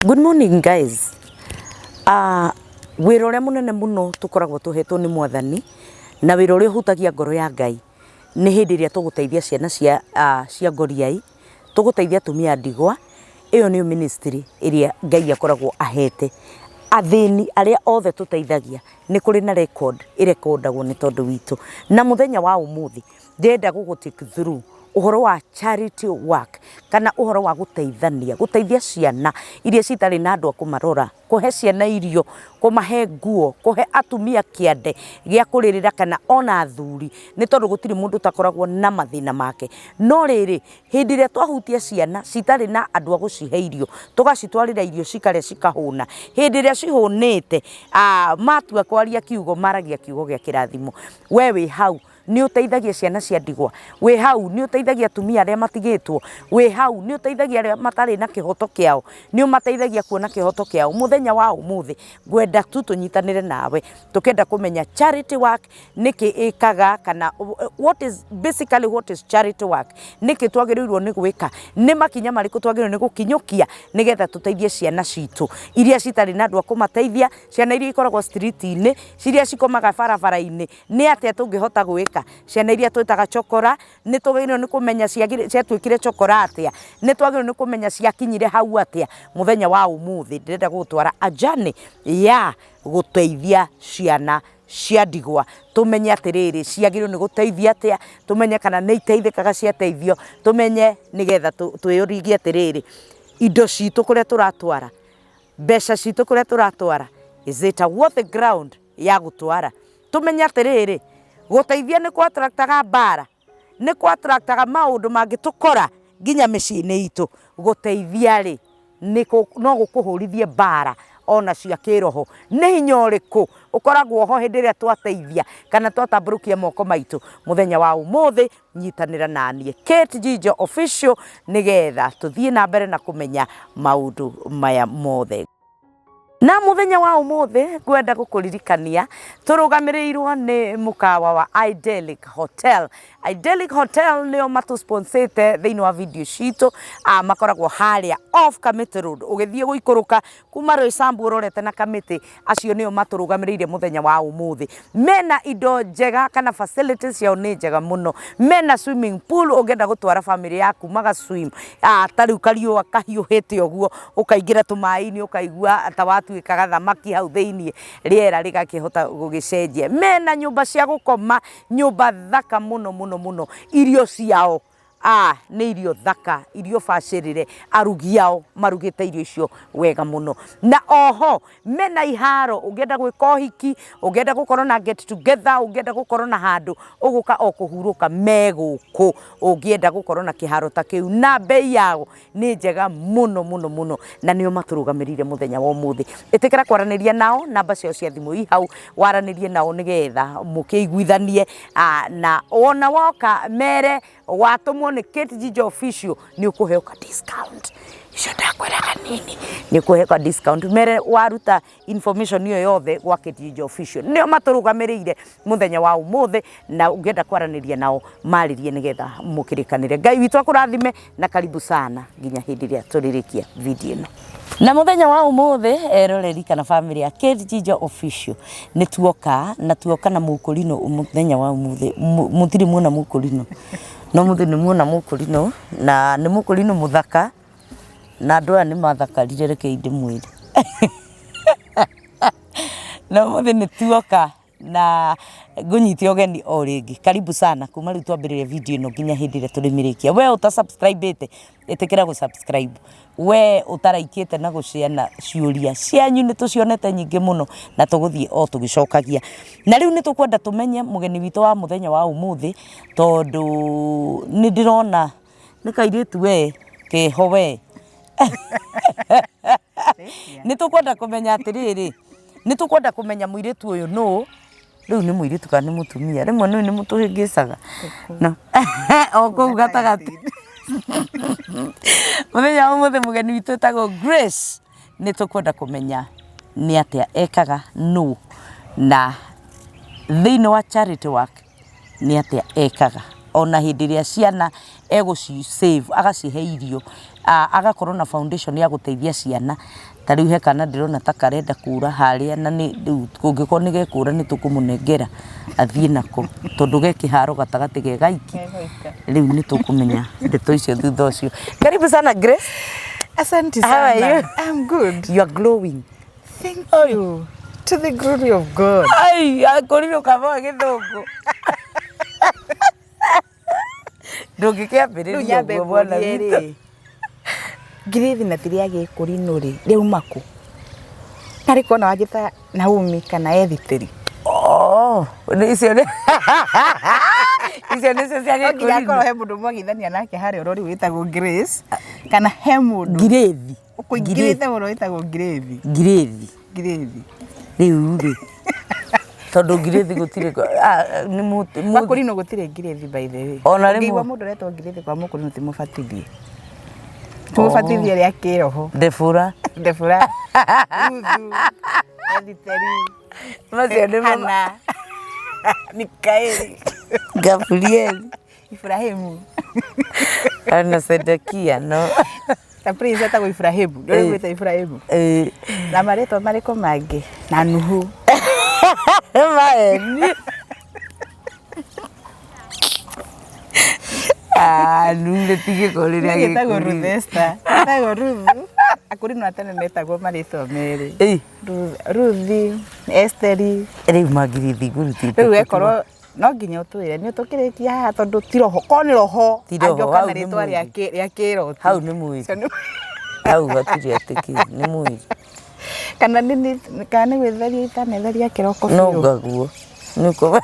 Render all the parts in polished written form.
Good morning guys. Wĩra ũrĩa mũnene mũno tũkoragwo tũhetwo nĩ Mwathani na wĩra ũrĩa ũhutagia ngoro ya Ngai nĩ hĩndĩ ĩrĩa tũgũteithia ciana cia ngoriai, tũgũteithia atumia a ndigwa. Ĩyo nĩ ministry ĩrĩa Ngai akoragwo ahete athĩni arĩa othe tũteithagia. Nĩ kũrĩ na record ĩrekondagwo nĩ tondũ witũ, na mũthenya wa ũmũthĩ ndĩrenda gũgũ-take through uhoro wa charity work kana uhoro wa guteithia ciana iria citarĩ na andũ a kũmarora, kuhe ciana irio, kumahe nguo, kuhe atumia kĩande gĩa kũrĩrĩra kana ona athuri, nĩ tondũ gũtirĩ mũndũ utakoragwo na mathĩna make. No rĩrĩ, hĩndĩ ĩrĩa twahutia ciana citarĩ na andũ a gũcihe irio, tũgacitwarĩra irio cikarĩa cikahũna, hĩndĩ ĩrĩa cihũnĩte matua kwaria kiugo maragia kiugo gĩa kĩrathimo. We wĩ hau nĩ ũteithagia ciana cia ndigwa, wĩ hau nĩ ũteithagia atumia arĩa matigĩtwo, wĩ hau nĩ ũteithagia arĩa matarĩ na kĩhoto kĩao, nĩ ũmateithagia kuona kĩhoto kĩao. Mũthenya wa ũmũthĩ ngwenda tu tũnyitanĩre nawe tũkenda kũmenya charity work nĩkĩ ĩkaga, kana what is charity work, nĩkĩ twagĩrĩirwo nĩ gwĩka, nĩ makinya marĩkũ twagĩrĩirwo nĩ gũkinyũkia nĩgetha tũteithie ciana citũ iria citarĩ na andũ a kũmateithia, ciana iria ikoragwo street-inĩ, ciria cikomaga barabara-inĩ. Nĩ atĩa tũngĩhota gwĩka ciana iria twĩtaga chokora? Nĩ twagĩrĩirwo nĩ kũmenya ciatuĩkire chokora atĩa, nĩ twagĩrĩirwo nĩ kũmenya ciakinyire hau atĩa. Mũthenya wa ũmũthĩ ndĩrenda gũgũtwara ajani ya gũteithia ciana cia ndigwa, tumenye atĩrĩrĩ ciagĩrĩirwo nĩ gũteithia atĩa, tumenye kana nĩ iteithĩkaga ciateithio, tumenye nĩgetha twĩyũrigie atĩrĩrĩ indo citũ kũrĩa tũratwara, mbeca citũ kũrĩa tũratwara, is it a worthy ground ya gũtwara. Tumenye atĩrĩrĩ gũteithia nĩ kwa-attractaga mbara, nĩ kwa-attractaga maũndũ mangĩtũkora nginya mĩciĩ-inĩ itũ. Gũteithia rĩ no gũkũhũrithie mbara ona cia kĩroho. Nĩ hinya ũrĩkũ ũkoragwo ho hĩndĩ ĩrĩa twateithia kana twatambũrũkia moko maitũ? Mũthenya wa ũmũthĩ nyitanĩra naniĩ Kate Njijo Official nĩgetha tũthiĩ na mbere na kũmenya maũndũ maya mothe. Na mũthenya wa ũmũthĩ ngwenda gũkũririkania tũrũgamĩrĩirwo nĩ mũkawa wa Idyllic Hotel. Idyllic Hotel nĩo matũsponsete thĩinĩ wa video citũ, makoragwo harĩa off Kamiti Road ũgĩthiĩ gũikũrũka kuma Roysambu ũrorete na Kamiti. Acio nĩo matũrũgamĩrĩire mũthenya wa ũmũthĩ. Mena indo njega kana facilities ciao nĩ njega mũno. Mena swimming pool ũngĩenda gũtwara family yaku maga swim, tarĩu kariũa kahiũhĩte ũguo ũkaingĩra tũmaĩ-inĩ ũkaigua ta watuĩkaga thamaki hau thĩinĩ, rĩera rĩgakĩhota gũgĩcenjia. Mena nyũmba cia gũkoma, nyũmba thaka mũno mũno mũno. Irio ciao nĩ irio thaka, irio bacĩrĩre, arugi ao marugĩte irio icio wega mũno. Na oho mena iharo, ũngĩenda gwĩka ũhiki, ũngĩenda gũkorwo na get together, ũngĩenda gũkorwo na handũ ũgũka o kũhurũka megũkũ, ũngĩenda gũkorwo na kĩharo ta kĩu, na bei yao nĩ njega mũno mũno mũno, na nĩo matũrũgamĩrĩire mũthenya wa ũmũthĩ. Ĩtĩkĩra kwaranĩria nao, namba ciao cia thimũ i hau, waranĩrie nao nĩgetha mũkĩiguithanie, na ona woka mere watũmwo nĩ Kate Njijo Official nĩ ũkũheo ka discount. Icio ndakwĩraga nini, nĩ ũkũheo ka discount mere waruta information iyo yothe gwa Kate Njijo Official. Nĩo matũrũgamĩrĩire mũthenya wa ũmũthĩ, na ũngĩenda kwaranĩria nao marĩrie nĩgetha mũkĩrĩkanĩre. Ngai witũ akũrathime na karibu sana nginya hĩndĩ ĩrĩa tũrĩrĩkia video ĩno. Na mũthenya wa ũmũthĩ eroreri kana family ya Kate Njijo Official nĩ tuoka na mũkũrino mũthenya wa ũmũthĩ. Mũtirĩ muona mũkũrino, no mũthĩ nĩ muona mũkũrino, na nĩ mũkũrino mũthaka, na andũ aya nĩ mathakarire reke ndĩmwĩre. Na mũthĩ nĩ tuoka na ngũnyite ũgeni o rĩngĩ. Karibu sana kuma rĩu twambĩrĩria video ĩno nginya hĩndĩ ĩrĩa tũrĩmĩrĩkia. We ũta-subscribe-ĩte ĩtĩkĩra gũ-subscribe. We ũtaraikĩte na gũciana ciũria cianyu nĩ tũcionete nyingĩ mũno na tũgũthiĩ o tũgĩcokagia. Na rĩu nĩ tũkwenda tũmenye mũgeni witũ wa mũthenya wa ũmũthĩ, tondũ nĩ ndĩrona nĩ kairĩtu we keho we. Nĩ tũkwenda kũmenya atĩrĩrĩ, nĩ tũkwenda kũmenya mũirĩtu ũyũ nũ. Rĩu nĩ mũirĩtu kana nĩ mũtumia, rĩmwe nĩ mũtũhĩngĩcaga no o kũu gatagatĩ. Mũthenya wa ũmũthĩ mũgeni witũ etagwo Grace. Nĩ tũkwenda kũmenya nĩ atĩa ekaga nũ, na thĩinĩ wa charity work nĩ atĩa ekaga. Ona hĩndĩ ĩrĩa ciana egũci save agacihe irio, agakorwo na foundation ya guteithia ciana ta riu he kana ndirona ta karenda kura haria na ni kungikorwo ni gekura ni tukumunengera athie nako tondu ge kiharo gatagati ge gaiki riu ni tukumenya ndeto icio thutha ucio. Karibu sana Grace. Asante sana. How are you? I'm good. You are glowing. Thank you. To the glory of God. Ai akoriro kava githungu ndungikiambiriria guo bwana witu Ngirithi na tiria gikurino ri riu maku nari kona wajita Naomi kana Editeri. Icio ni cia gikurino ngakoro he mundu mwagithania nake hari urori witagwo Grace kana he mundu Girethi ukungirite mundu witagwo Girethi riu ri tondu Girethi gutire ni mukurino gutire Girethi by the way. Ona rimu ngigwa mundu retwo Girethi kwa mukurino timubatithie tumubatithie ria kiroho Defura Ruthu Editeri macio ni Hana Mikaeli Gabriel Ibrahimu ana Sedekia no ta prince etagwo Ibrahimu ndio gwita Ibrahimu na marĩtwa marĩkũ mangĩ na Nuhu maeni nure tige koriria gĩtagwo Ruth Esther etagwo Ruth akurino atene metagwo marĩtwa merĩ Ruthi Esteri riu magirithi gurutite riu ekorwo no nginya utwire ni utukiritia haha tondu ti roho ko ni roho angioka na ritwa ria kiroti hau ni mwiri hau hatiri atiki ni mwiri kana ni witheria itanetheria kiroko no ngaguo nuko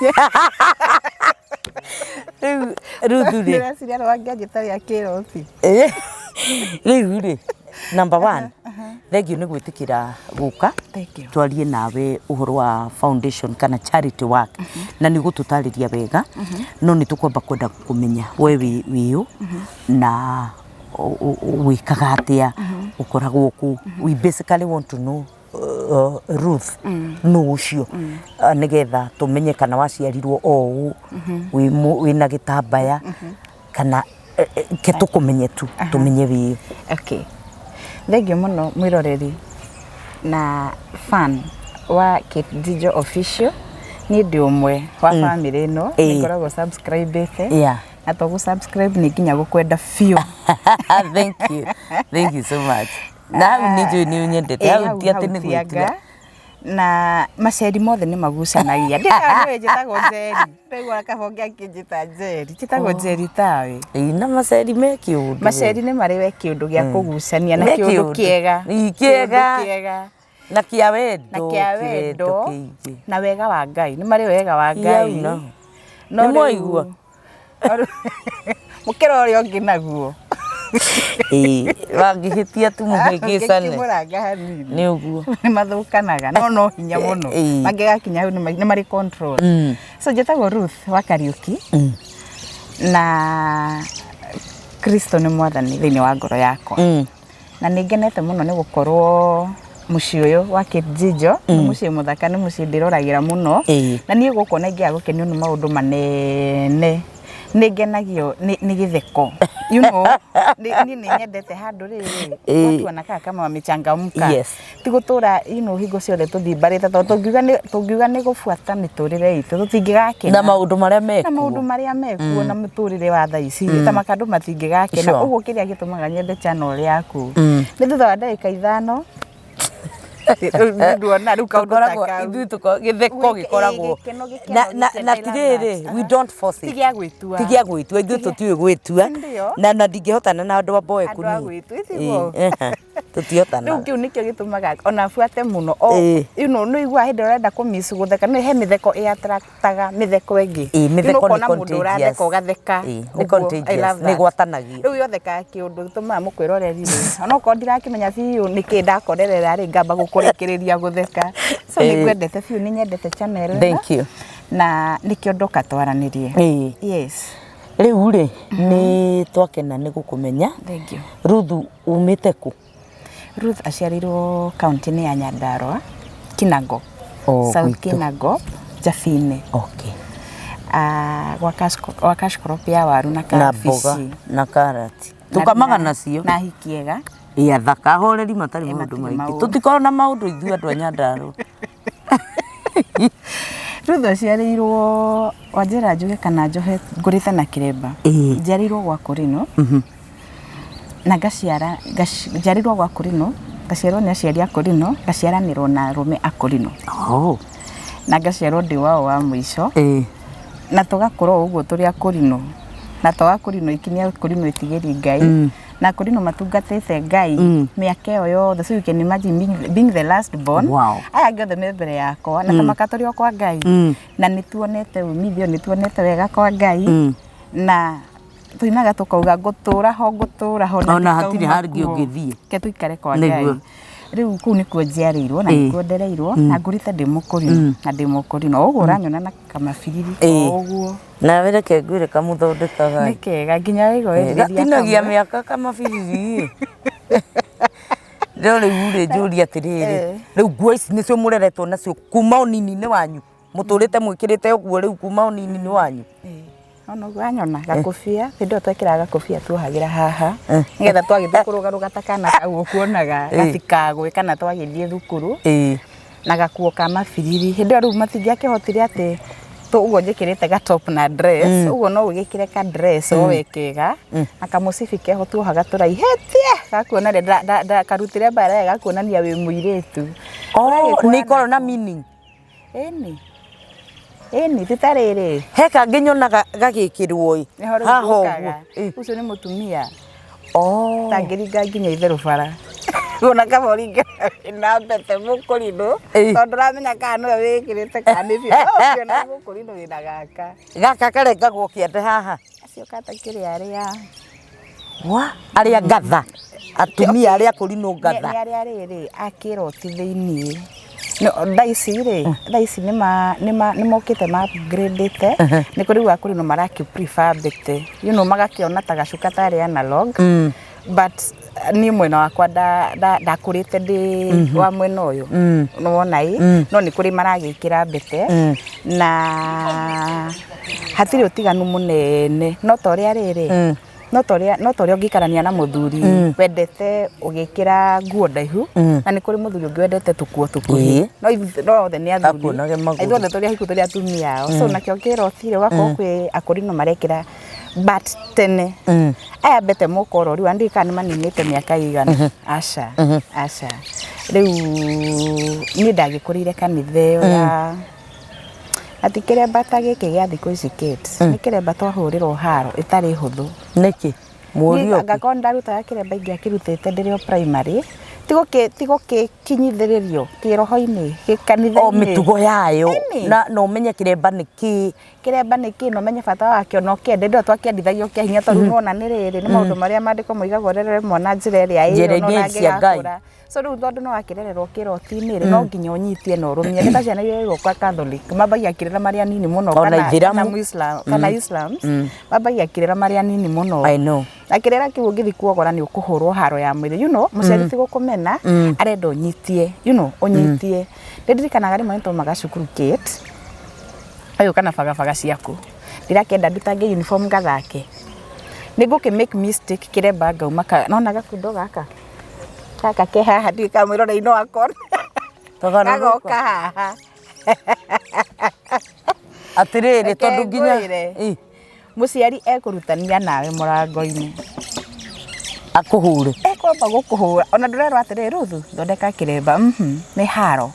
Ruthu ri ndĩreciria rwangianjĩta rĩa kĩroti riu ri number 1 thengio nĩ gwĩtĩkĩra gũka twarie nawe ũhoro wa foundation kana charity work na nĩ gũtũtarĩria wega no nĩ tũkwamba kwenda kũmenya we wĩũ na wĩkaga atĩa ũkoragwo kũ. We basically want to know Ruth no ucio nigetha tumenye kana waciarirwo o wina gitambaya kana ke tukumenye tu tumenye wi. Okay, thengio muno mwiroreri na fan wa Kate Dijo official ni ndi umwe wa family ino nikoragwo subscribe na togu subscribe ni nginya gukwenda fio. Thank you so much. Na ni nyendete au ti ati ni gwitia na maceri mothe ni magucanagia ndikawe njitagwo Njeri ndegwa kabonge akinjita Njeri njitagwo Njeri tawe na maceri me kiundu maceri ni mariwe kiundu gia kugucania na kiundu kiega na kia wendo na wega wa Ngai ni mari wega wa Ngai no moigua mukero uri ongi naguo wangihitia tu muhigicane ni uguo ni mathukanaga no hinya muno mangigakinya hau ni mari control. So njĩtagwo Ruth wa Kariuki na Kristo ni mwathani thĩinĩ wa ngoro yakwa na ningenete muno ni gukorwo muciĩ ũyũ wa Kate Dijo ni muciĩ muthaka ni muciĩ ndiroragĩra muno na niĩ gũkũ na ingĩaga gũkenio nĩ maũndũ manene ningenagio ni githeko you know ni nyendete handu riri watu wanakaa kama wamechangamka ti gutura you know hingo ciothe tuthimbarite tungiuga ni gubuata miturire itu tutingigakena na maundu maria mekuo na miturire wa thaa ici ta makandu matingigakena uguo kiria gitumaga nyende channel yaku ni thutha wa ndagika 5 nduona riu kaundu taka ithu tuko githeko gikoragwo na tiriri we don't force it tigia gwitua ithu tutiwe gwitua na ndingihotana na andu aboe kuni tutihotana riu kiu nikio gitumaga ona fuate muno you know no igwa hindi urenda kumiss gutheka no he mitheko attractaga mitheko ingi mitheko ni mundu uratheka ugatheka ni contagious ni gwatanagio riu yotheka kiundu gitumaga mukwiroreri ona ko ndirakimenya biu nikindakorerera ri ngamba gukurikiriria gutheka so ni gwendete biu ni nyendete channel. Thank you. Na nikio ndoka twaranirie yes riu ri ni twakena ni gukumenya. Thank you. Ruth umite ku? Ruth aciarirwo kaunti-inĩ ya Nyandarua Kinango South Kinango Jafine gwa cash crop ya waru na mboga na karati tukamaga nacio na hikiega ya thaka horeri matari maundu maingi tutikorwo na maundu ithu andu a Nyandarua Ruthu aciarĩirwo Wanjĩra njuge kana njohe ngũrĩte na Kĩrĩmba njiarĩirwo gwa Kũrino na njiarĩirwo gwa Kũrino ngaciarwo nĩ aciari a Kũrino ngaciaranĩrwo na arũme a Kũrino na ngaciarwo ndĩ wao wa mũico na tũgakorwo ũguo tũrĩ a Kũrino na twa Kũrino ikinya Kũrino itigĩri Ngai na Kũrino matungatĩte Ngai mĩaka ĩyo yothe, so you can imagine being the last born. Aya angĩ othe me mbere yakwa na tamaka tũrĩ o kwa Ngai na nĩ tuonete umithio, nĩ tuonete wega kwa Ngai na tuinaga tukauga ngũtũra ho ona hatirĩ hangĩ ũngĩthiĩ ke tuikare kwa Ngai. Rĩu kũu nĩkuo njiarĩirwo na nĩkuo ndereirwo na ngũrĩte ndĩ Mũkũrino na ndĩ Mũkũrino ũguo ũranyona na kamabiriri ũguo na reke ngwĩre kamũthondekaga nĩ kega nginya wĩigua gatinagia mĩaka kamabiriri rĩu rĩu njũria atĩrĩrĩ rĩu nguo ici nĩcio mũreretwo nacio kuma ũnini-inĩ wanyu mũtũrĩte mwĩkĩrĩte ũguo rĩu kuma ũnini-inĩ wanyu ona gwanyona gakobia hĩndĩ ĩyo twekĩraga gakobia tuohagĩra haha nĩgetha twagĩthiĩ kũrũgarũgata kana kau ũkuonaga gatikagwe kana twagĩthiĩ thukuru na gakuo ka mabiriri hĩndĩ ĩyo rĩu matingĩakĩhotire atĩ ũguo njĩkĩrĩte ga top na dress ũguo no ũgĩkĩre ka dress o wekega na kamũcibi keho tuohaga tũraihĩtie gakuona karutĩre mbara gakuonania wĩ mũirĩtu nĩ ikorwo na meaning ĩni titarĩrĩ he kangĩ nyonaga gagĩkĩrwo haha ũguo ũcio nĩ mũtumia tangĩringa nginya itherũ bara ona kama ũringe na mbete Mũkũrino tondũ ũramenya kana nĩwe wĩkĩrĩte kana nĩ biũ na Mũkũrino wĩna gaka karengagwo kĩande haha acio katakĩrĩ arĩa ngatha atumia arĩa Kũrino ngatha nĩ arĩa rĩrĩ akĩroti thĩiniĩ thaa ici nĩ mokĩte ma upgradete nĩ kũrĩ gwa Kũrino maraki prefer mbete magakĩona ta gacuka tarĩ analog but niĩ mwena wakwa ndakũrĩte ndĩ wa mwena ũyũ nĩ wona no nĩ kũrĩ maragĩkĩra mbete na hatirĩ ũtiganu mũnene no ta ũrĩa rĩrĩ no ta ũrĩa ũngĩikarania na mũthuri wendete ũgĩkĩra nguo ndaihu na nĩ kũrĩ mũthuri ũngĩ wendete tũkuo tũkuhĩ no othe nĩ athuri ithuothe tũrĩ ahiku tũrĩ atumia ao so nakĩo kĩrotire ũgakorwo kwĩ Akũrino marekĩra but tene aya mbete mũkoro rĩu andũ kana maninĩte mĩaka igana aca rĩu niĩ ndagĩkũrĩire kanitha ĩyo ya ati Kĩrĩmba ta gĩkĩ gĩa thikũ ici kids nĩ Kĩrĩmba twahũrĩrwo haro ĩtarĩ hũthũ nĩkĩ mũriũ ngakorwo ndarutaga Kĩrĩmba ingĩakĩrutĩte ndĩrĩ o primary tigo gĩkinyithĩrĩrio kĩroho-inĩ gĩkanitha-inĩ mĩtugo yayo na ũmenye Kĩrĩmba nĩkĩ na ũmenye bata wakĩo na ũkĩende ndĩo twakĩendithagio kĩa hinya tondũ nona nĩ rĩrĩ nĩ maũndũ marĩa maandĩko moigagwo rerere mwana njĩra ĩrĩa ĩyo so rĩu tondũ no akĩrererwo kĩroti-inĩ no nginya ũnyitie na ũrũmie nĩ ta ciana iria igũkwa Catholic mambagia kĩrĩra marĩa nini mũno kana Islams mambagia kĩrĩra marĩa nini mũno na kĩrĩra kĩu ũngĩthiĩ kuogora nĩ ũkũhũrwo haro ya mwĩrĩ mũciari ti gũkũmena arenda ũnyitie ũnyitie nĩndirikanaga rĩmwe nĩtaumaga cukuru Kate ũyũ kana bagabaga ciaku ndirakĩenda ndutange uniform gathake nĩngũkĩ make mistake Kĩrĩmba ngauma nona gakundo gaka ke haha ndiĩ kamwĩrore-inĩ wakwa gagoka haha atĩrĩrĩ tondũ nginya mũciari ekũrutania nawe mũrango-inĩ akũhũre ekwamba gũkũhũra ona ndũrerwo atĩrĩrĩ Ruthu thondeka Kĩrĩmba nĩ haro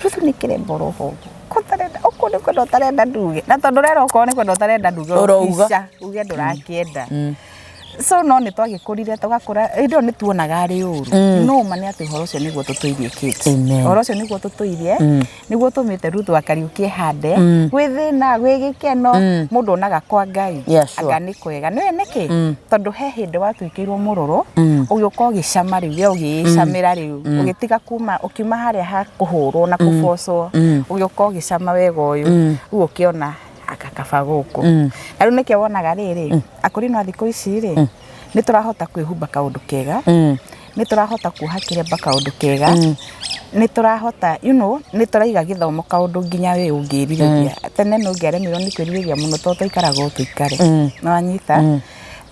Ruthu nĩ Kĩrĩmba ũroho ũkũ nĩ kwenda ũtarenda nduge na tondũ ũrerwo okorwo nĩ kwenda ũtarenda nduge uge ndũrakĩenda so no nĩ twagĩkũrire tũgakũra indo nĩ tuonaga arĩ ũru no ma nĩ atĩ ũhoro ũcio nĩguo tũtũirie kids ũhoro ũcio nĩguo tũtũirie nĩguo tũmĩte Ruthu akariũkie hande gwĩ thĩna gwĩ gĩkeno mũndũ onaga kwa Ngai anga nĩ kwega nĩwe nĩkĩ tondũ he hĩndĩ watuĩkĩirwo mũrũrũ ũgĩũka ũgĩcama rĩu we ũgĩcamĩra rĩu ũgĩtiga kuma ũkiuma harĩa ha kũhũrwo na kũbocwo ũgĩũka ũgĩcama wega ũyũ rĩu ũkĩona akakaba gũkũ na rĩu nĩkĩo wonaga rĩrĩ Akũrino thikũ ici rĩ nĩ tũrahota kwĩhumba kaũndũ kega nĩ tũrahota kuoha Kĩrĩmba kaũndũ kega nĩ tũrahota nĩ tũraiga gĩthomo kaũndũ nginya we ũngĩrirĩria tene nĩ ũngĩaremirwo nĩ kwĩrirĩria mũno tondũ tũikaraga o tũikare nĩ wanyita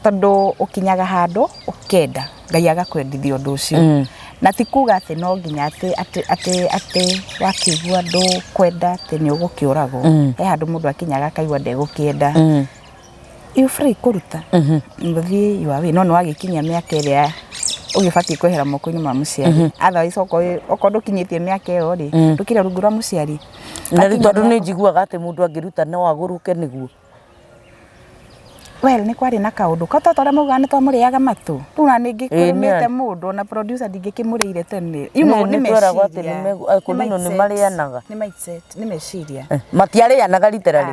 tondu ukinyaga handu ukenda Ngai agakwendithia undu ucio na ti kuga ati no nginya ati wakigua andu kwenda ati ni ugukiuragwo he handu mundu akinyaga akaigua ndegukienda you free kuruta muthii iwawe no wagikinya miaka iria ugibati kwehera moko-ini ma muciari otherwise oko ndukinyitie miaka iyo ri ndukire rungu rwa muciari na ri tondu ni njiguaga ati mundu angiruta no aguruke niguo well ni kwari na kaundu katotore muga ni twamuriaga matu tuna ningi kurumite mundu na producer ndingikimurire tene you know ni meciria kunino ni marianaga ni meciria matiarianaga literally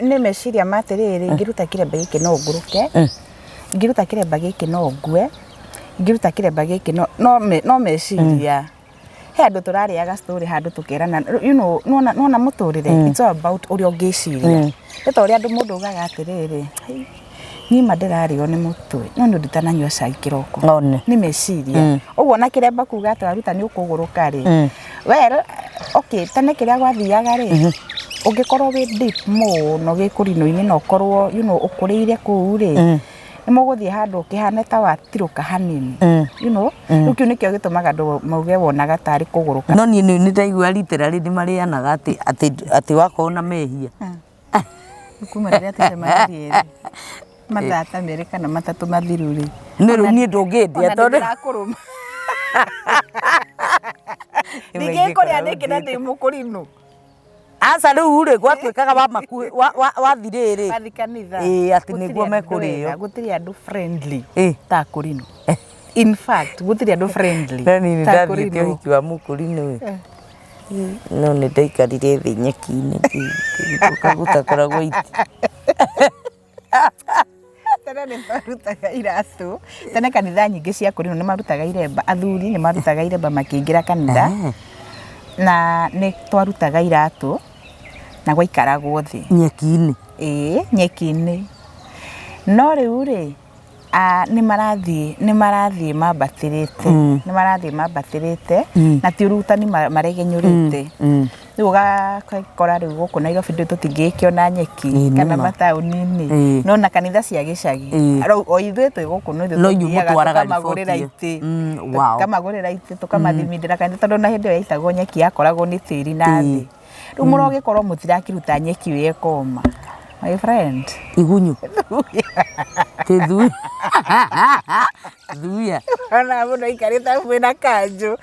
ni meciria matiriri ngiruta kiremba giki no nguruke ngiruta kiremba giki no ngue ngiruta kiremba giki no meciria he andu turariaga story handu tukirana you know nona muturire it's all about uri ongiciria etori andu mundu ugaga atiriri ni mandirario ni mutwe no nditananywa cai kiroko ni meciria uguo na kiremba kuga twaruta ni ukuguruka ri well okay tane kiria gwathiaga ri ungikorwo wi deep muno gikurino-ini no korwo you know ukuriire kuu ri ni muguthie handu ukihana ta watiruka hanini you know rukiu nikio gitumaga andu mauge wonaga tari kuguruka no ni ndaigua literally ni marianaga ati wakorwo na mehia kuma riria atucemanirie mathata meri kana matatu mathiru ri ni ru ni ndungiendia tondu ndakuruma ndingikuria ndikina ndi mukurinu asa riu ri gwatwikaga wathiriri wathi kanitha ati niguo mekurio gutiri andu friendly ta kurinu in fact gutiri andu friendly ni ndathiite uhiki wa mukurinu no ni ndaikarire thi nyeki-ini kagutakora iti tene ni marutaga iratu tene kanitha nyingi cia kurinu ni marutaga iremba athuri ni marutaga iremba makiingira kanitha na ni twarutaga iratu na gwaikaragwo thi nyeki-ini nyeki-ini no riu ri ni marathie mambatirite na ti urutani maregenyurite riu ugakora riu guku Nairobi ndio tutingikiona nyeki kana matauni-ini no na kanitha cia gicagi o ithuĩ twĩ guku no ithuĩ tukamagurĩra iti tukamagurĩra iti tukamathimindĩra kanitha tondu na hindi ĩyo yaitagwo nyeki yakoragwo ni tĩri na thĩ riu mũrogikorwo mũtirakiruta nyeki ĩyo ĩkoma my friend igunyu thuya ona mundu aikarite mwina kanju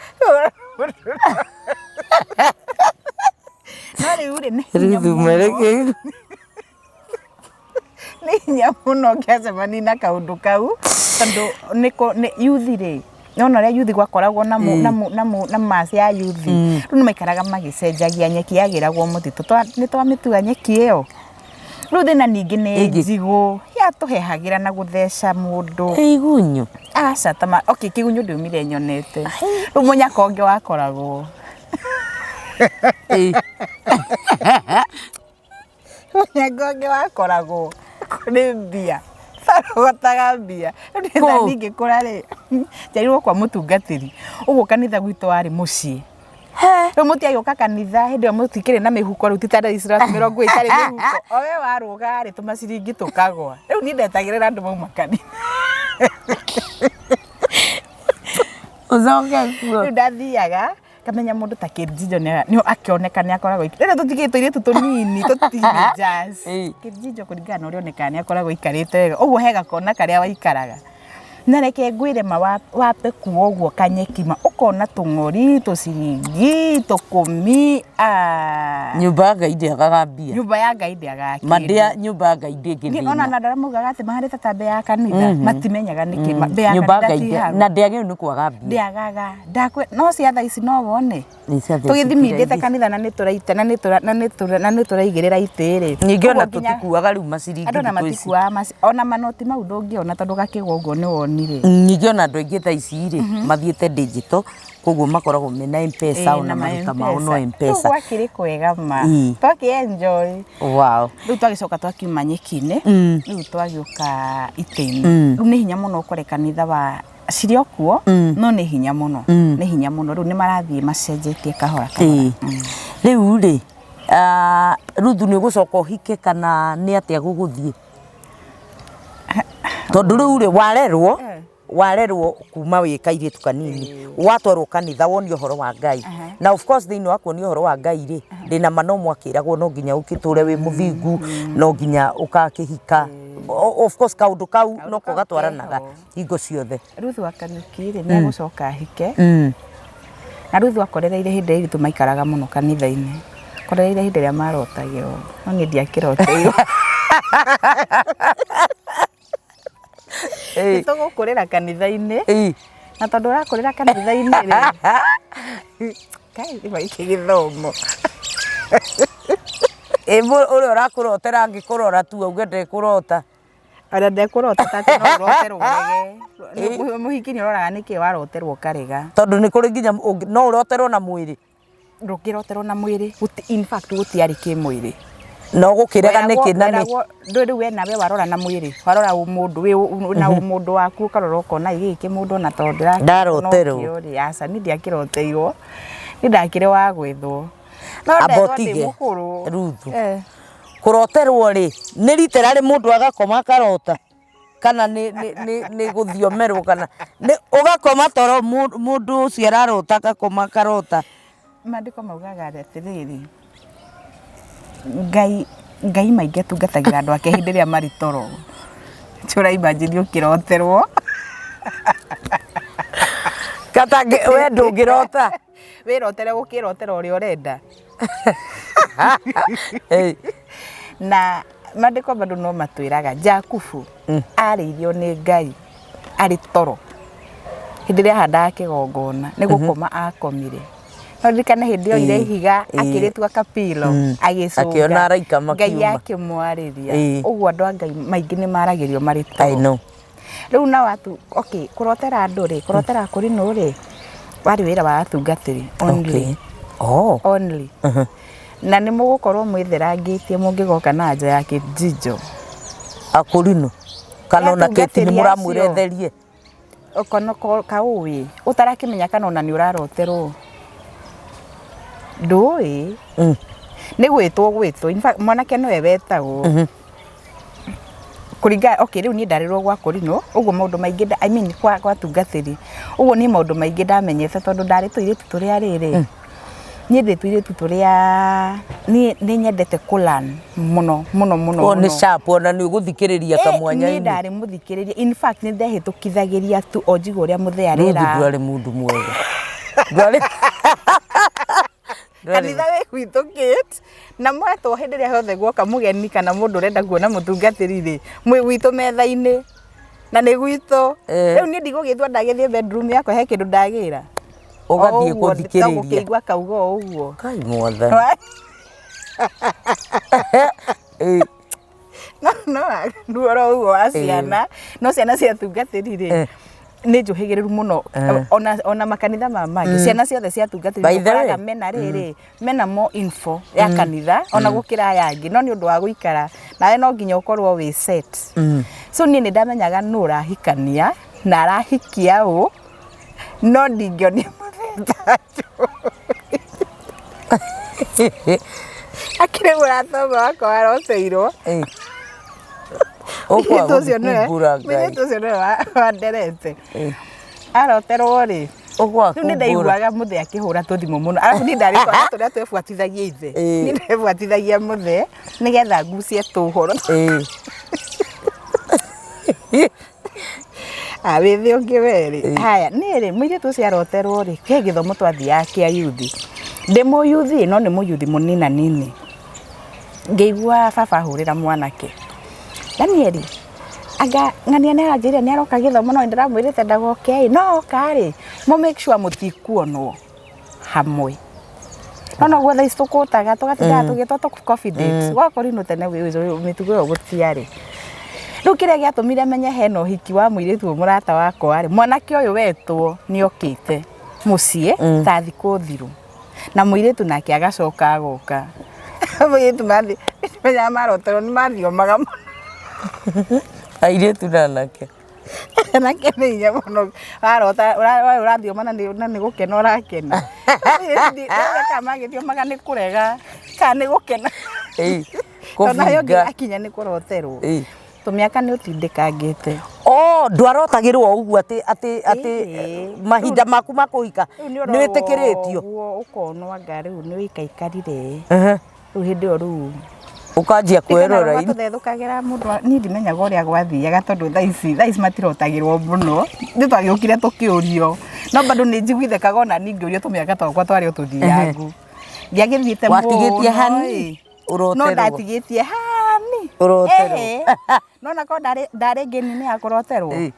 no riu ri ni hinya muno ngiacemania na kaundu kau tondu ni yuthi ri nona ria yuthi gwakoragwo na masi ya yuthi riu ni maikaraga magicenjagia nyeki yagiragwo mutitu ni twamitua nyeki iyo riu thina ningi ni njigu yatuhehagira na gutheca mundu igunyu aca tama okay kigunyu ndiumire nyonete riu munyaka ungi wakoragwo munyaka ungi wakoragwo kuri mbia tarogotaga mbia riu ningi kurari njairwo kwa mutungatiri uguo kanitha gwitu wari mucii riu mutiagioka kanitha hindi ĩyo mutikire na mihuko riu titanda isira 20 itari mihuko owe waruga ri tumaciringi tukagwa riu ni ndetagirira andu mauma kanitha uzoge riu ndathiaga kamenya mundu ta Kĩrĩnjinjo ni akioneka ni akoragwo rĩrĩa tutigĩtwo iritu tunini teenagers Kĩrĩnjinjo kũringana na ũrĩa onekaga ni akoragwo ikarĩte wega ũguo he gakona karĩa waikaraga na reke ngwire wape kuo guo kanyekima ukona tung'ori tuciringi tukumi nyumba Ngai ndiagaga mbia nyumba ya Ngai ndiagaga mandia nyumba Ngai ndingithina ni ona na ndaramugaga ati maharite ta mbea ya kanitha matimenyaga niki mbea ya nyumba Ngai na ndiagire ni kwaga mbia ndiagaga ndakwe no cia thaa ici no wone tugithimindite kanitha na nituraita na nituraigirira itiri ningi ona tutikuaga riu maciringi andũ na matikuaga ona manoti mau ndũngĩona tondu gakĩgwa ũguo nĩ wonire ningi ona andũ aingĩ thaa ici rĩ mathiĩte digital koguo makoragwo mena M-Pesa ona maruta mao no M-Pesa gwakĩrĩ kwega ma twakĩ-enjoy wow riu twagicoka twakiuma nyeki-inĩ riu twagĩũka itĩ-inĩ riu nĩ hinya mũno ũkore kanitha wa cirio kuo no nĩ hinya mũno riu nĩ marathiĩ macenjetie kahora riu rĩ Ruthu nĩ ũgũcoka ũhike kana nĩ atĩa gũgũthiĩ tondu riu ri warerwo kuma wi kairitu kanini watwarwo kanitha woni uhoro wa Ngai na of course thiini wa kuonia uhoro wa Ngai ri ndina manomo akiragwo no nginya ukiture wi muthingu no nginya ukakihika of course kaundu kau no ko gatwaranaga hingo ciothe Ruth wa Kariuki ri ni gucoka hike na Ruth akorereire hindi iritu maikaraga muno kanitha-ini korereire hindi ria marotagirwo no ni ndiakiroteirwo Nitugukurira kanitha-ini na tondu urakurira kanitha-ini ri kai iba iki githomo uri urakurotera angikurora tu auge ndekurota ara ndekurota tati no uroterwo rege muhiki ni uroraga niki waroterwo karega tondu ni kuri nginya no uroterwo na mwiri ndukiroterwo na mwiri in fact gutiari ki mwiri no gukirega niki na ni nduri we nawe warora na mwiri warora umundu we na umundu waku ukarora ukona igiki mundu na tondu ndaroterwo asa ni ndiakiroteirwo ni ndakire wa gwithwo no abotige Ruthu kuroterwo ri ni ritera ri mundu agakoma akarota kana ni guthiomerwo kana ni ugakoma toro mundu ucio ararota agakoma akarota mandiko maugaga atiriri Ngai maingi atungatagira andu ake hindi ria mari toro chura imagine ukiroterwo kata we ndungirota wirotere gukirotera uria urenda na mandiko bado no matwiraga Jakubu ariirio ni Ngai ari toro hindi ria handaga kigongona ni gukoma akomire Ndikana hindi yo ire higa akiritu akapilo agicuka akiona araika makiuma Ngai akimwariria uguo andu Ngai maingi ni maragirio mari toro I know riu na watu okay kurotera andu ri kurotera kuri no ri wari wira wa atungatiri only only na ni mugukorwo mwithirangitie mungigoka na nja ya Kijinjo akurino kana na keti ni muramwiretherie okono kauwi utarakimenya kana ona ni uraroterwo ndui ni gwitwo in fact mwanake no wetagwo kuringa okay riu ni ndarirwo gwa kurino uguo maundu maingi I mean kwa tungatiri uguo ni maundu maingi ndamenyete tondu ndari tuiritu turia riri ni ndi tuiritu turia ni nyendete kulan muno ni sharp ona ni uguthikiriria kamwanya ni ndari muthikiriria in fact ni ndehitukithagiria tu ojigo uria muthea rira ndwari mundu mwega ndwari kanitha we gwitukit na mwetwo hindi ria hothe gwoka mugeni kana mundu urenda kuona mutungatiri ri mwi gwitu metha-ini na ni gwitu riu ni ndigugithwa ndagithie bedroom yakwa he kindu ndagira ugathie kuthikiriria ukigwa kaugo uguo kai mwathani no nduoro uguo aciana no ciana cia tungatiri ri ni njuhigiriru muno ona makanitha mamangi ciana ciothe cia tungatiri koraga mena riri mena mo info ya kanitha ona gukira yangi no ni undu wa guikara nawe no nginya ukorwo wi set so ni ndamenyaga nura hikania na arahikia u no ndingionia akire urathoma wako waroteirwo okwa kumbura Ngai tucio no wanderete aroterwo ri okwa kumbura ni ndaiguaga muthe akihura tuthimo muno arabu ni ndarikwa turia twebuatithagia ithe ni ndebuatithagia muthe nigetha ngucie tuhoro withi ungi weri haya niri muiritu ucio aroterwo ri ke githomo twathiaga kia yuthi ndi mu yuthi no ni mu yuthi munina nini ngeigua baba ahurira mwanake Danieli aga ngania ne ajire ne aroka githomo no ndiramwirite ndagoke no kari mo make sure mutikuonwo hamwe no gwetha istukutaga tugatinda tugitoto confidence wakori no tene mitugo yo gutiari riu kiria giatumire menye heno hiki wa muiritu murata wako ari mwanake uyu wetwo ni okite mucie ta thiku thiru na muiritu nake agacoka agoka muiritu mathi menya marotero ni mathio magamo airetu nanake nake ni nya muno arota urathio mana ni gukena urakena ndi kama githio maga ni kurega kana ni gukena kuvinga akinya ni kuroterwo Tumiaka nĩ ũtindĩkangĩte. Ndwarotagĩrwo ũguo atĩ mahinda maku ma kũhika nĩ wĩtĩkĩrĩtio. Ũkonwa anga rĩu nĩ wĩikaikarire. Rĩu hĩndĩ ĩyo rĩu ũkanjia kwĩrora tũthethũkagĩra mũndũ niĩ ndimenyaga ũrĩa gwathiaga tondũ thaa ici matirotagĩrwo mũno. Nĩ twagĩũkire tũkĩũrio no bado nĩ njiguithĩkaga ona niĩ ngĩũrio tũmĩaka twakwa twarĩ o tũthiangu. Ndiagĩthiĩte watigĩtie hani no ndatigĩtie hani ũroterwo. Nona ko ndarĩ ngeni nĩ ya kũroterwo.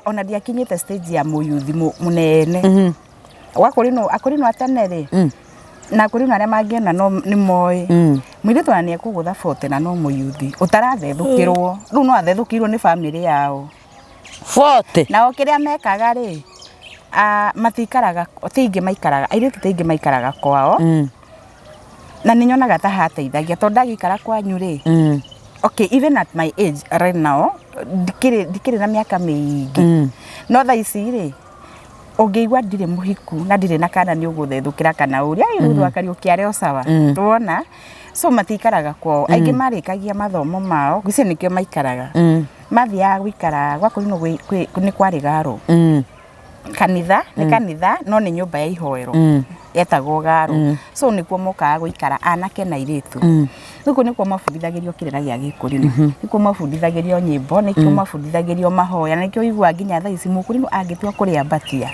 Ona ndiakinyĩte stage ya mũyuthi mũnene. Akũrinwo atene rĩ na akũrinwo arĩa mangĩona no nĩ moĩ. Mũirĩtu ona nĩ ekũgũtha 40 na no mũyuthi ũtarathethũkĩrwo. Rĩu no athethũkĩirwo nĩ bamĩrĩ yao 40. Nao kĩrĩa mekaga rĩ matikaraga tiingĩ maikaraga airĩtu tiingĩ maikaraga kwao. Na nĩ nyonaga ta hateithagia tondũ ndagĩikara kwanyu rĩ. Okay, even at my age right now ndikĩrĩ na mĩaka mĩingĩ. No thaa ici rĩ ũngĩigua ndirĩ mũhiku na ndirĩ na kana nĩ ũgũthethũkĩra kana ũrĩa iruthu akariũkia arĩ o sawa. Tuona so matikaraga kwao. Aingĩ marĩkagia mathomo mao gũcio nĩkĩo maikaraga. Mathiaga gũikara gwakorinwo nĩ kwarĩ garo. Kanitha nĩ kanitha no nĩ nyũmba ya ihoero yetagwo garo. So nĩkuo mokaga gũikara anake na airĩtu. Nĩkuo nĩkuo mabundithagĩrio kĩrĩra gĩa Gĩkũriũ. Nĩkuo mabundithagĩrio nyĩmbo, nĩkuo mabundithagĩrio mahoya, nĩkĩo igua nginya thaa ici Mũkũrinũ angĩtua kũrĩa mbatia.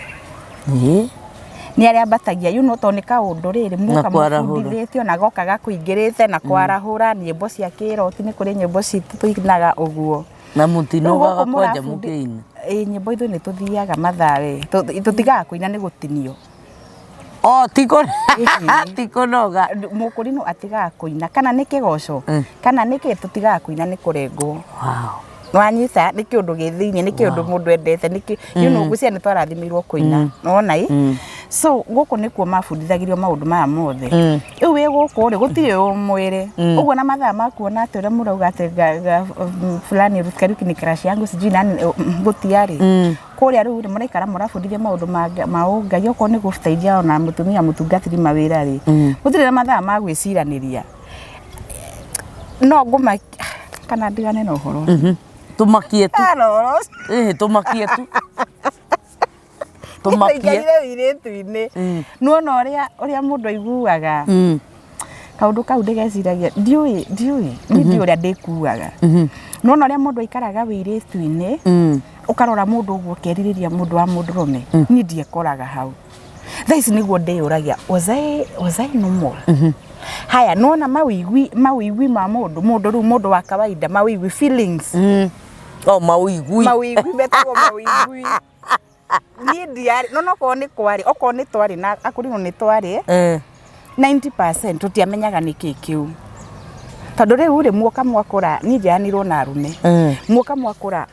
Nĩ arĩa mbatagia tondũ nĩ kaũndũ rĩrĩ muka mũbundithĩtio na goka gakũingĩrĩte na kwarahũra nyĩmbo cia kĩroti. Nĩ kũrĩ nyĩmbo citũ tũinaga ũguo na mũtinogaga kwanja mũkĩina. Nyĩmbo ithu nĩ tũthiaga mathawe tũtigaga kũina nĩ gũtinio. Tikũnoga. Mũkũrinũ atigaga kũina kana nĩ kĩgoco kana nĩ kĩ tũtigaga kũina nĩ kũrengwo. Wanyita nĩ kĩũndũ gĩ thĩinĩ, nĩ kĩũndũ mũndũ endete, nĩ ngwĩciria nĩ twarathimĩirwo kũina. Nona so gũkũ nĩkuo mabundithagĩrio maũndũ maya mothe. Rĩu wĩ gũkũ rĩ gũtirĩ ũmwĩre ũguo na mathaa makuona atĩ ũrĩa mũrauga atĩ fulani Ruth Kariuki nĩ crush yangu sijui nani gũtiarĩ. Kũrĩa rĩu mũraikara mũrabundithia maũndũ ma ũngai okorwo nĩ gũteithia ona mũtumia mũtungatĩri mawĩra rĩ gũtirĩ na mathaa ma gwĩciranĩria. No ngũma kana ndigane na ũhoro. Tumakie tu. Tumakie tu. Tumakie wirĩtu-inĩ. Nuona ũrĩa mũndũ aiguaga. Kaũndũ kau ndĩgeciragia ndiũĩ nĩ ũrĩa ndĩkuaga. Nuona ũrĩa mũndũ aikaraga wirĩtu-inĩ ũkarora mũndũ ũguo ũkerirĩria mũndũ wa mũndũrũme. Niĩ ndiekoraga hau. Thaa ici nĩguo ndĩyũragia was I normal? Haya nuona mawĩigwi ma mũndũ rĩu mũndũ wa kawaida mawĩigwi feelings. Mawĩigwi betagwo mawĩigwi. Niĩ ndiarĩ no okorwo nĩ twarĩ na akũrinwo nĩ twarĩ 90% tũtiamenyaga nĩkĩ kĩu. Tondũ rĩu rĩ muoka mwakũra niĩ njiaranĩirwo na arume. Muoka mwakũra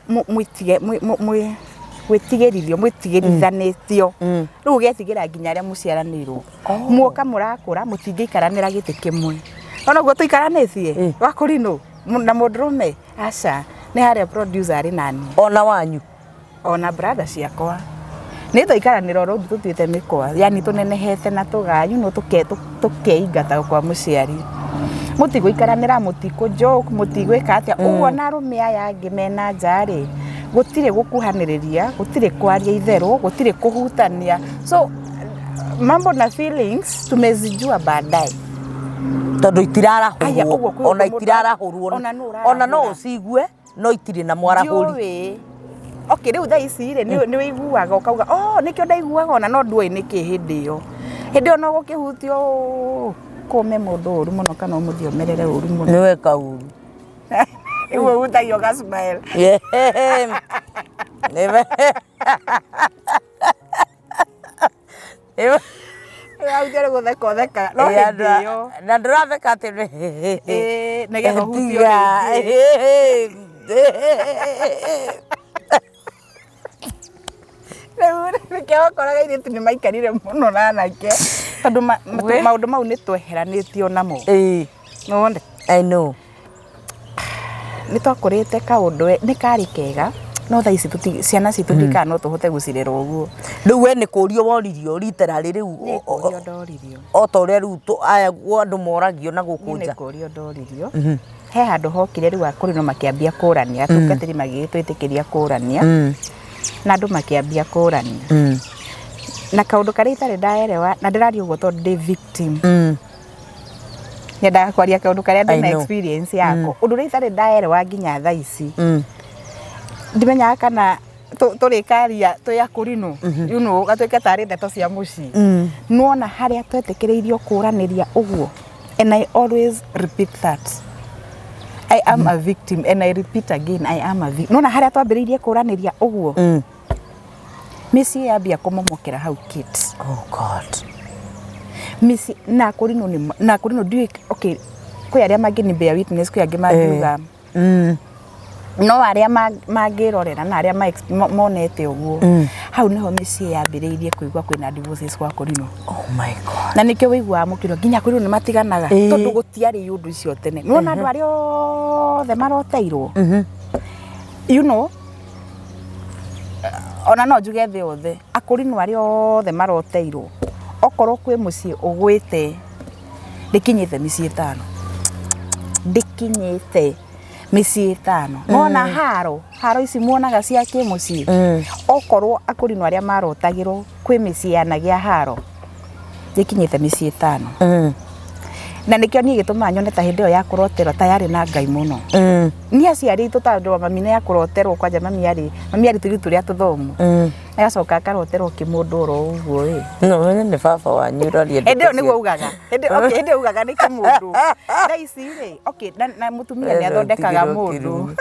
mwĩtigĩrithanĩtio. Rĩu ũgetigĩra nginya arĩa mũciaranĩirwo. Muoka mũrakũra mũtingĩikaranĩra gĩtĩ kĩmwe. Ona guo tũikaranĩtie Wakũrinũ na mũndũrũme aca nĩ harĩa producer arĩ nani. Ona wanyu ona brother ciakwa nĩ tũikaranĩra rĩu tũtuĩte mĩkwa yani tũnenehete na tũgayu tũkeingata kwa mũciari. Mũtigũikaranĩra mũtikũjoke mũtigwĩka atĩa ũguo na arũme aya angĩ mena nja rĩ gũtirĩ gũkuhanĩrĩria gũtirĩ kwaria itherũ gũtirĩ kũhutania. So mambo na feelings tumezijua baadaye tondũ itirarahũrwo ona itirarahũrwo ona no ũcigue no itirĩ na mwarahũri. Okay rĩu thaa ici rĩ nĩ wĩiguaga ũkauga nĩkĩo ndaiguaga ona no nduoĩ nĩkĩ hĩndĩ ĩyo no gũkĩhutio kũme mũndũ ũru mũno kana ũmũthĩ ũmerere ũru mũno. Nĩ weka ũru. Rĩu ũhutagio ga smile. Aujere gũtheka no hĩndĩ ĩyo na ndũratheka atĩ nĩgetha ũhutio nĩkĩo ũkoraga airĩtu nĩ maikarire mũno na anake tondũ maũndũ mau nĩ tweheranĩtio namo. None I know nĩ twakũrĩte kaũndũ nĩ karĩ kega no thaa ici ciana citũ ndika no tũhote gũcirera ũguo. Rĩu we nĩ kũũrio woririo literally rĩu kũũrio ndoririo o ta ũrĩa rĩu aya andũ moragio na gũkũ nja. Nĩ kũũrio ndoririo he handu hokire riu Akurino makiambia kurania tungatiri magitwitikiria kurania na andu makiambia kurania na kaundu karia itari ndaerewa na ndiraria uguo tondu ndi victim nyendaga kwaria kaundu karia ndina experience yako undu uria itari ndaerewa nginya thaa ici ndimenyaga kana turikaria twi Akurino you know gatwike tari ndeto cia muci nuona haria twetikiriirio kuraniria uguo and I always repeat that I am a victim and I repeat again I am a victim nuona haria twambiriirie kuraniria uguo misi yambia kumomokera hau kids oh god misi na Akurino ndiwe okay kwi aria mangini bear witness kwi angi mangiuga no aria mangirorera na aria monete uguo hau niho misi yambiriirie kuigwa kwina divorces kwa Akurino oh my god na nikio wigwa mukiro nginya Akurino ni matiganaga tondu gutiari undu icio tene nuona andu aria othe maroteirwo you know ona no njuge thi othe Akurino aria othe maroteirwo okorwo kwi mucii ugwite ndikinyite micii 5 ndikinyite micii 5 nona haro ici muonaga cia ki mucii okorwo Akurino aria marotagirwo kwi micii yanagia haro ndikinyite micii 5 na nikio nie gituma nyone ta hindi yo ya kuroterwo tayari na Ngai muno ni aciari tutandu mami ne ya kuroterwo kwanja mami ari turi turia tuthomu agacoka akaroterwo kimundu ro uguo no ne baba wanyu urorie hindi yo niguo ugaga hindi ugaga ni kimundu thaa ici ri okay na mutumia ni athondekaga mundu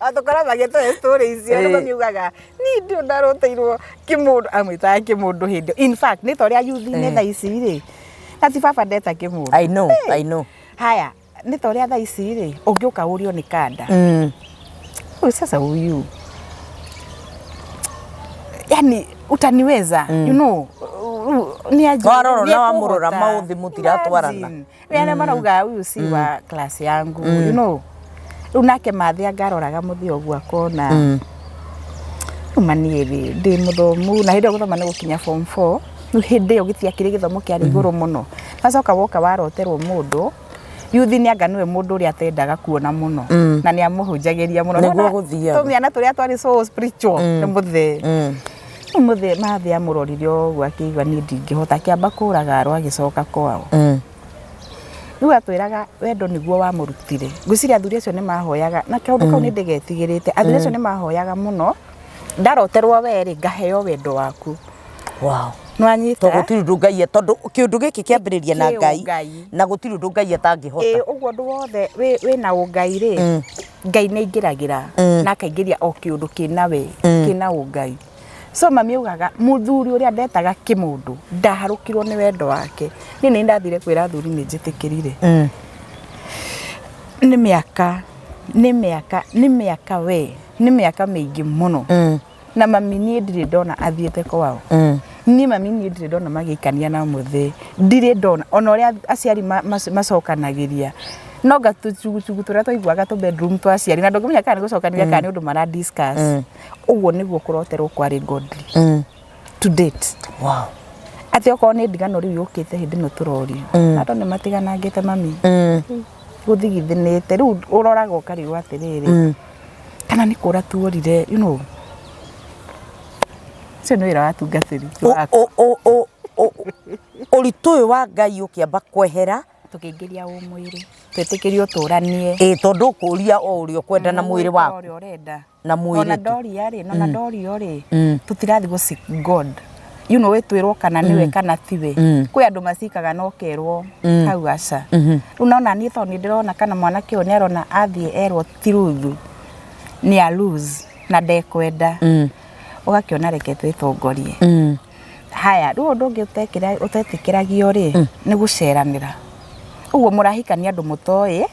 atukora magito story icio no miugaga ni ndio ndaroteirwo kimundu amwitaga kimundu hindi in fact ni toria youth ne thaa ici ri ati baba ndeta kimundu I know haya ni toria thaa ici ri ungiuka urio ni kanda sasa huyu yani utaniweza you know ni aje na wamurora mauthi mutiratwarana yani marauga huyu si wa class yangu you know unake mathia ngaroraga muthio gwa kona umanieri ndi muthomu na hindi guthoma ni gukinya form 4 hindi yo gitia kiri githomo kiari iguru muno macoka woka waroterwo mundu yuthi ni anga niwe mundu uri atendaga kuona muno na ni amuhunjagiria muno niguo guthia tumiana turia twari so spiritual ni muthe mathia muroririo gwa kiigwa ni ndingihota kiamba kuraga ro agicoka kwao riu atwiraga wendo niguo wa murutire ngwiciria athuri acio ni mahoyaga na kaundu kau ni ndigetigirite athuri acio ni mahoyaga muno ndaroterwo weri ngaheo wendo waku wow nwanyita to gutiri ndungai tondu kiundu giki kiambiriria na Ngai na gutiri ndungai atangihota uguo ndu wothe wina ungai ri Ngai ni ingiragira na akaingiria o kiundu kina we kina ungai so mami ugaga muthuri uria ndetaga kimundu ndaharukirwo ni wendo wake ni ndathire kwira athuri ni njitikirire ni miaka mingi muno na mami ni ndiri ndona athiete kwao ni mami ni ndiri ndona magikania na muthi ndiri ndona ona uria aciari macokanagiria no gatuchuguchugu turia twaiguaga tu bedroom twa aciari na ndongimenya kana gucokania kana undu mara discuss uguo niguo kuroterwo kwari godly to date wow ati oko ni ndigano riu yukite hindi no turorio na ndo ni matiganangite mami guthigithinite riu uroraga ukariwa atiriri kana ni kura tuorire you know cio ni wira wa tungatiri uritu uyu wa Ngai ukiamba kwehera tukiingiria umwiri twitikirio turanie tondu kuria o urio kwenda na mwiri waku urio urenda na mwiri ona doria ri na doria ri tutirathi go seek God you know wetwirwo kana niwe kana tiwe kwi andu macikaga no kerwo hau aca unaona ni thoni ndirona kana mwana kio ni arona athie erwo tiruthu ni a lose na ndekwenda ugakiona reke twitongorie haya riu ndungi utetikiragio ri ni guceranira uguo murahikania andu mutoi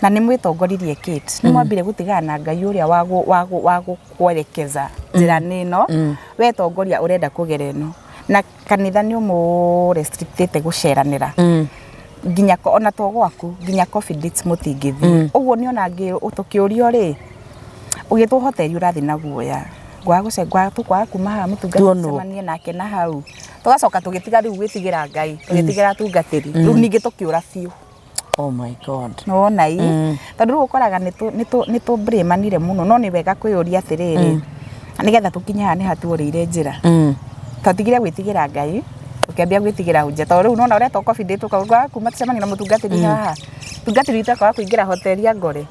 na ni mwitongoririe kids ni mwambire gutigana Ngai uria wagu kwerekeza njira nino wetongoria urenda kugereno na kanitha ni umu restricted guceranira nginya ona to gwaku nginya coffee dates mutingithi uguo ni ona ngi utukiurio ri ugituhoteri urathi na guoya gwa tukwa kuma ha mutungati semania nake na hau tugacoka tugitiga riu gwitigira Ngai tugitigira tungatiri riu ningi tukiura fiu Oh my God. Nona tondu riu ukoraga nitu bramanire muno no ni wega kwiyuria atiriri nigetha tukinye haha ni hatuurire njira tatigire gwitigira Ngai ukiambia gwitigira hunjia tondu riu nona ureta confident ukauga kuma tucemani na mutungatiri haha tungatiri itaka kuingira hoteli ya Ngore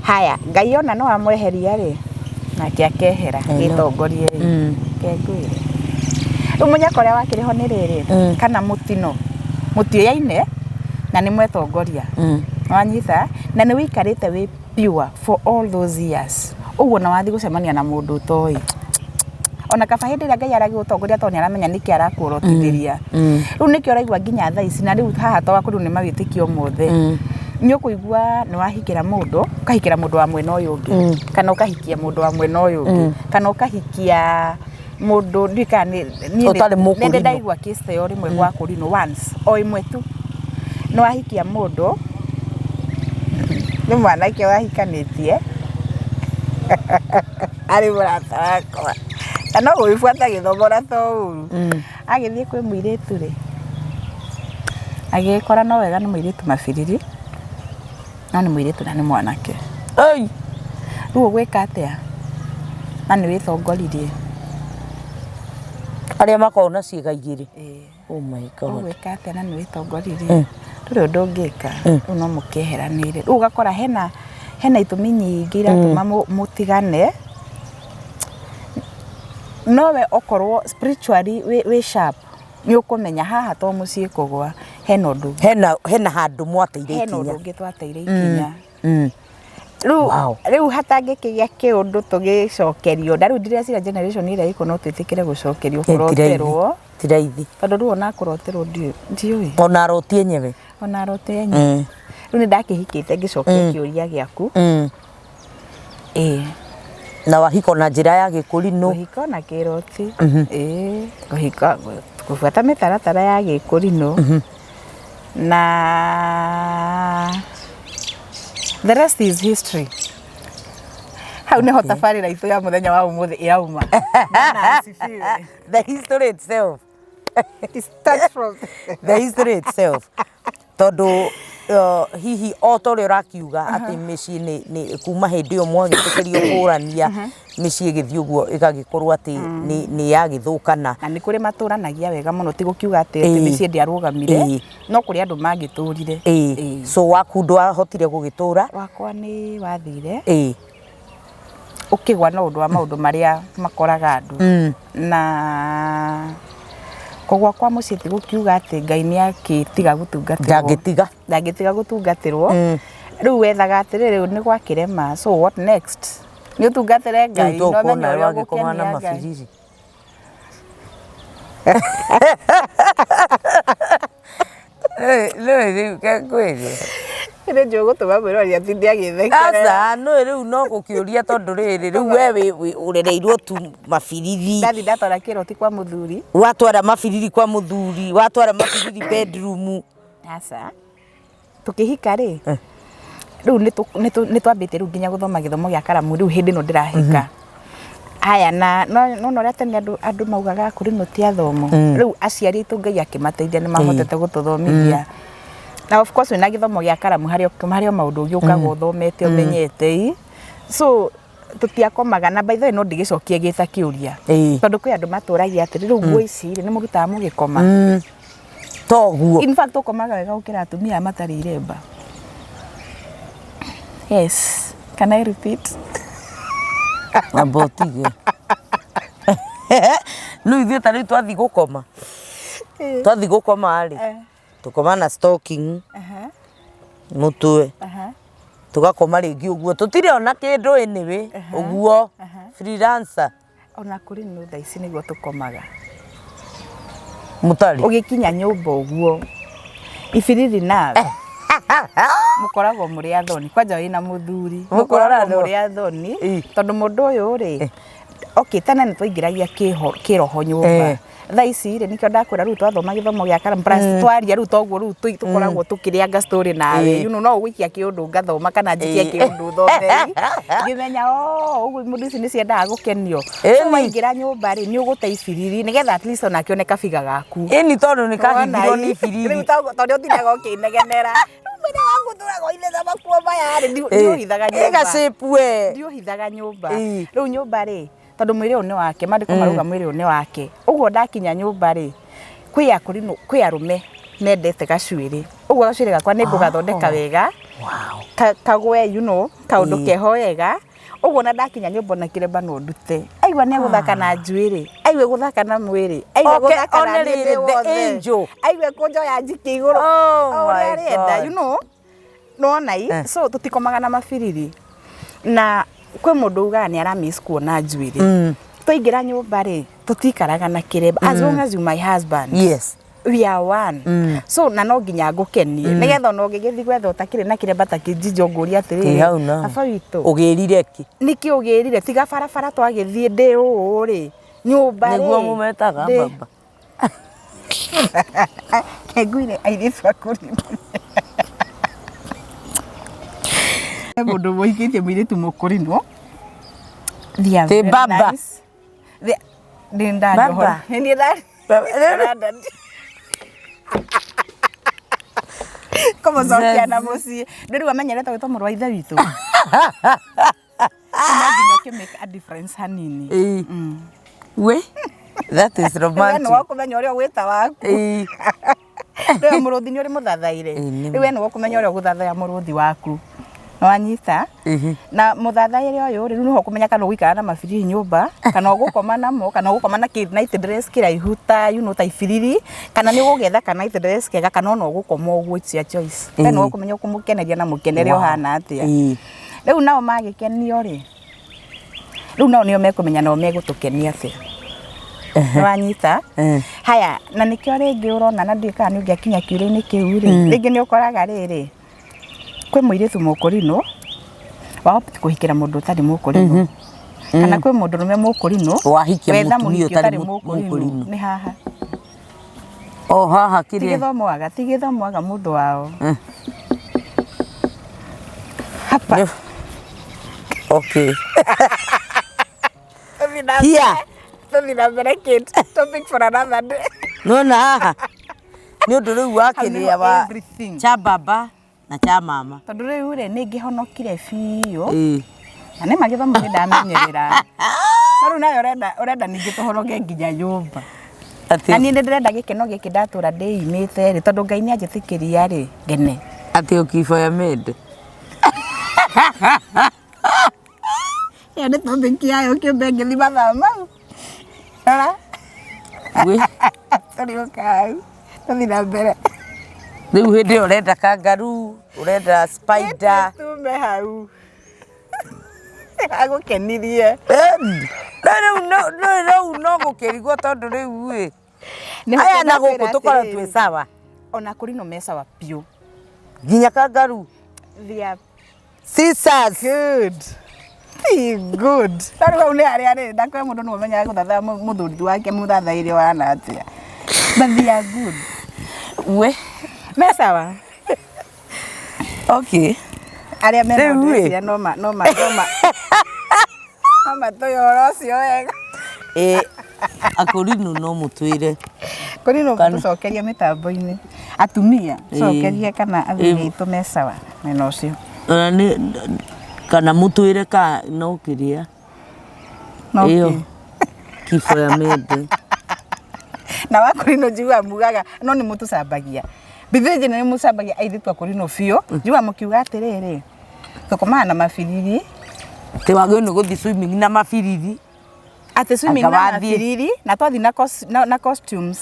haya Ngai ona no amweheria ri nake akehera gitongorie kengwire riu munyako uria wakiriho ni riri kana mutioyaine na ni mwetongoria wanyita na ni wikarite wi pure for all those years uguo na wathi gucemania na mundu toi ona kaba hindi ria Ngai aragi utongoria to ni aramenya niki arakurotithiria riu niki uraigwa nginya thaa ici na riu haha to wakuru ni mawitikio mothe ni ukuigua ni wahikira mundu ukahikira mundu wa mwena uyu ungi kana ukahikia mundu wa mwena uyu ungi kana ukahikia mundu ndikani ni ndaigwa kiste yo rimwe gwa kurino once o imwe tu no wahikia mundu ni mwanake wahikanitie ari murata wakwa kana gwibuata githogora to uru agithie kwi muiritu ri agikora no wega ni muiritu mabiriri no ni muiritu na ni mwanake riu gwika atia na ni witongoririe aria makona ciiga igiri oh my God gwika atia na ni witongoririe turi undu ngika riu no mukeheranire riu ugakora hena itumi nyingi iratuma mutigane nowe okorwo spiritually we sharp ni ukumenya haha to mucii kugwa hena handu mwateire ikinya hena undu ungi twateire ikinya riu hatangikigia kiundu tugicokerio na riu ndirecira generation ira iko no twitikire gucokerio kuroterwo tiraithi tondu riu ona kuroterwo ndiui ona roti enyewe riu ni ndakihikite ngicokia kiuria giaku na wahiko na njira ya gikurino wahiko na kiroti wahiko kufuata mitaratara ya gikurino na the rest is history hau ni hotafari na itu ya muthenya wa umuthi irauma the history itself it starts from the history itself tondu hihi otore rakiuga ati micii ni kuma hindi yo mwagitukirio kurania micii githii uguo igagikorwo ati ni yagithukana na ni kuri maturanagia wega muno ti gukiuga ati micii ndiarugamire no kuri andu magiturire so waku ndwahotire gugitura wakwa ni wathire ukigwa na undu wa maundu maria makoraga andu na kogwa kwa mucii ti gukiuga ati Ngai ni akitiga gutungatirwo ndangitiga gutungatirwo riu wethaga atiriri ni gwakirema so what next ni utungatire Ngai no menya uria ugukenia mabiriri riu kengwiri ire njugutuma mwirori ati ndiagithekera asa no riu no gukiuria tondu riri riu we urereirwo tu mabiriri ndathi ndatwara kiroti kwa muthuri watwara mabiriri kwa muthuri watwara mabiriri bedroom asa tukihika ri riu ni twambite riu nginya guthoma githomo gia karamu riu hindi no ndirahika haya na no ria tene andu maugaga kuri no ti athomo riu aciari itu Ngai akimateithia ni mahotete gututhomithia na of course wina githomo gia karamu hario maundu ugiukaga uthomete umenyete so tutiakomaga na by the way no ndigicokie gita kiuria tondu kwi andu maturagia ati riu nguo ici ni murutaga mugikoma toguo in fact ukomaga wega ukira atumia matari iremba yes can I repeat abotige no ithuĩ ta rĩu twathi gũkoma rĩ tukoma na stocking mutwe tugakoma rĩngĩ ũguo tũtirĩ ona kĩndũ anyway ũguo freelancer ona kuri no thaa ici nĩguo tukomaga mutari ugikinya nyumba ũguo ibiriri na mukoragwo muri athoni kwanja wina muthuri mukoragwo muri athoni tondu mundu uyu ri okay tana ni twaingiragia kiroho nyumba thaa ici ri nikio ndakwira riu twathoma githomo gia karamu plus twaria riu toguo riu tukoragwo tukirianga story nawe you know no gwikia kiundu ngathoma kana njikia kiundu thomeri ngimenya uguo mundu ici ni ciendaga gukenio so waingira nyumba ri ni ugute ibiriri nigetha at least ona kione kabiga gaku ni tondu ni kahingirwo ni ibiriri riu tondu utinaga ukinegenera mwene wangu turagoine za makuo maya ndio hithaga nyumba egasepwe ndio hithaga nyumba riu nyumba ri tondu mwiri une wake mandiko maruga mwiri une wake uguo ndakinya nyumba ri kwi arume mendete gacuiri uguo gacuiri gakwa ni ngugathondeka wega kagwe kaundu keho wega uguo na ndakinya nyumba na kiremba no ndute aigua ne guthaka na njuiri aigua guthaka na mwiri aigua guthaka na the aigua kunjo ya njiki iguru arienda no nai so tutikomaga na mabiriri na kwe mundu uga ni aramiss kuona njuiri twaingira nyumba ri tutikaraga na kiremba as long as you my husband yes we are one so na no nginya ngukenie nigetha no ngigithi gwetha utakire na kiremba takijinjo nguria atiriri aba witu ugirire ki niki ugirire tiga barabara twagithie ndi uri nyumba ri niguo mumetaga baba keguire airitu akuri mundu moikitie mwiritu mukurino the baba Dinda baba ni ndari como zokia na musi ndu wamenyereta gwitwa muru wa ithe witu imagine you make a difference hanini we that is romantic no wakumenya uria gwita waku ndu muruthi ni uri muthathaire riu no wakumenya uria guthathaya muruthi waku wanyita na muthathaire uyu riu no kumenya kana gwikara na mabiriri nyumba kana gukoma namo kana gukoma na night dress kiraihuta ta ibiriri kana ni gugetha kana night dress kega kana no gukoma uguo it's your choice no kumenya kumukeneria na mukenere uhana atia riu nao magikenio ri riu nao nio mekumenya no megutukenia atia wanyita haya na nikio ringi urona na ndika ni ungiakinya kiuri-ini kiu ri ringi ni ukoraga riri kwe muiritu mukurino wahopti kuhikira mundu utari mukurino kana kwe mundu rume mukurino wahikia mutumia utari mukurino ni haha haha kire tigithomoaga mundu wao hapa okay here topic for another day no haha ni undu riu wakiria wa cha baba na cha mama tondu riu ri ni ngihonokire biu na ni magithomo ni ndamenyerera riu nayo urenda ningi tuhonoke nginya nyumba na ni ndirenda gikeno giki ndatura ndiimite ri tondu Ngai ni anjitikiria ri ngene ati ukifo ya mede ya ni topic yayo kiumbe ngithi mathaa mau ora we tari ukau tuthi na mbere riu hindi urenda kangaroo urenda spider tume hau agukenirie no gukirigwo tondu riu aya na guku tukora twi sawa ona kuri no mesa wa piu nginya kangaroo they are sisters good tari une ari ndakwe mundu no menya guthatha muthuri wake muthathaire wana atia but they are good we mesa wa okay aria mena no ma toyoro cio wega akorino no mutwire korino tucokeria mitambo-ini atumia cokerie kana athuri itu mesawa mena ucio ni kana mutwire ka no kiria iyo kifo ya mede na wakorino njigua mugaga no ni mutucambagia bitheje ni mucambagia aithitu akorino bio njigua mukiuga atiriri tukomana na mabiriri te wagyo no guthi swimming na mabiriri ate swimming na mabiriri na twathi na costumes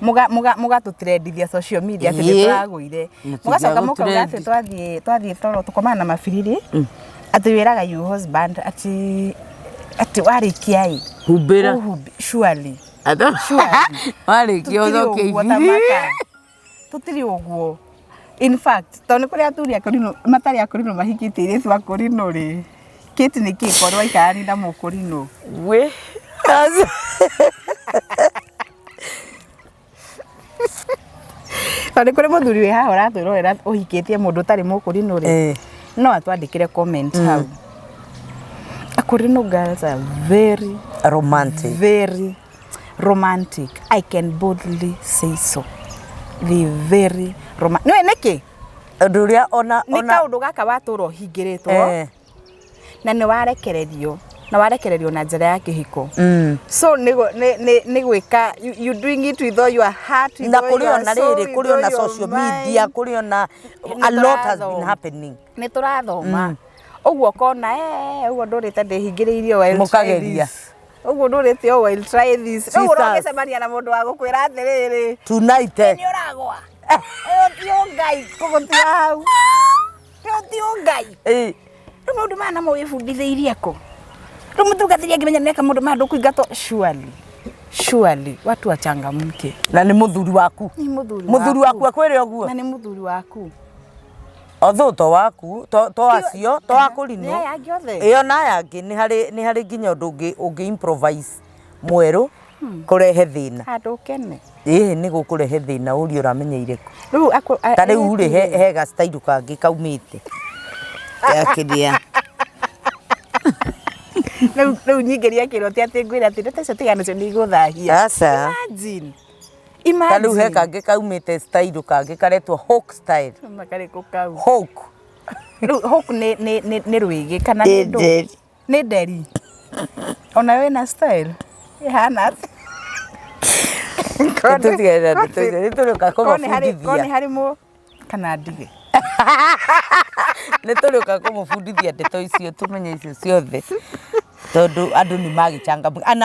muga tutrendithia social media ati twaguire mugacoka muka ati twathi toro tukomana na mabiriri ati wiraga you husband ati warikiai humbira surely warikia uthoke ibiri tutiri uguo in fact tone kuri aturi akorino matari akorino mahikite ire twa korino ri kiti ni kikorwa ikari na mukorino we tone kuri muthuri we haha uratwirorera uhikitie mundu tari mukorino ri no atwandikire comment hau akorino girls are very romantic I can boldly say so they very romantic no neki Nduria ona ni kaundu gaka waturo hingiritwo na ni warekererio na njira ya kihiko. So ni gwika you doing it with all your heart, with na kuri ona riri kuri ona social media kuri ona a lot has been happening. Ni turathoma uguo kona uguo ndurite ndihingiriirio while mukageria uguo ndurite while try this uguo ndogecemania na mundu wa gukwira atiriri tonight ni uragwa tio ngai kugutia hau tio ngai mundu mana mo wifundithiirie ko mutungathiria ngimenya neka mundu mandu kuingato surely watu wachangamke na ni muthuri waku ni muthuri waku akwire oguo na ni muthuri waku otho waku to acio to akurino iyo na yangi ni hari nginya ungi improvise mweru kurehe thina handu kene ni gukurehe thina uri uramenyeire ku tari uri he ga style kangi kaumite yakiria Rĩu nyingĩria kĩroti atĩ ngwĩra atĩ ndeto icio tigana cio nĩ igũthahia. Aca. Imagine. Tarĩu he kangĩ kaumĩte style kangĩ karetwo hawk style. Makarĩkũ kau. Hawk. Rĩu hawk nĩ rwĩgĩ kana nĩ ndũ. Nĩ nderi. Ona wĩna style. Ihana. Koni harĩ mũ kana ndige. Nĩtũrĩũka kũmũbundithia ndeto icio tumenye icio ciothe tondu andu ni magichangamuka and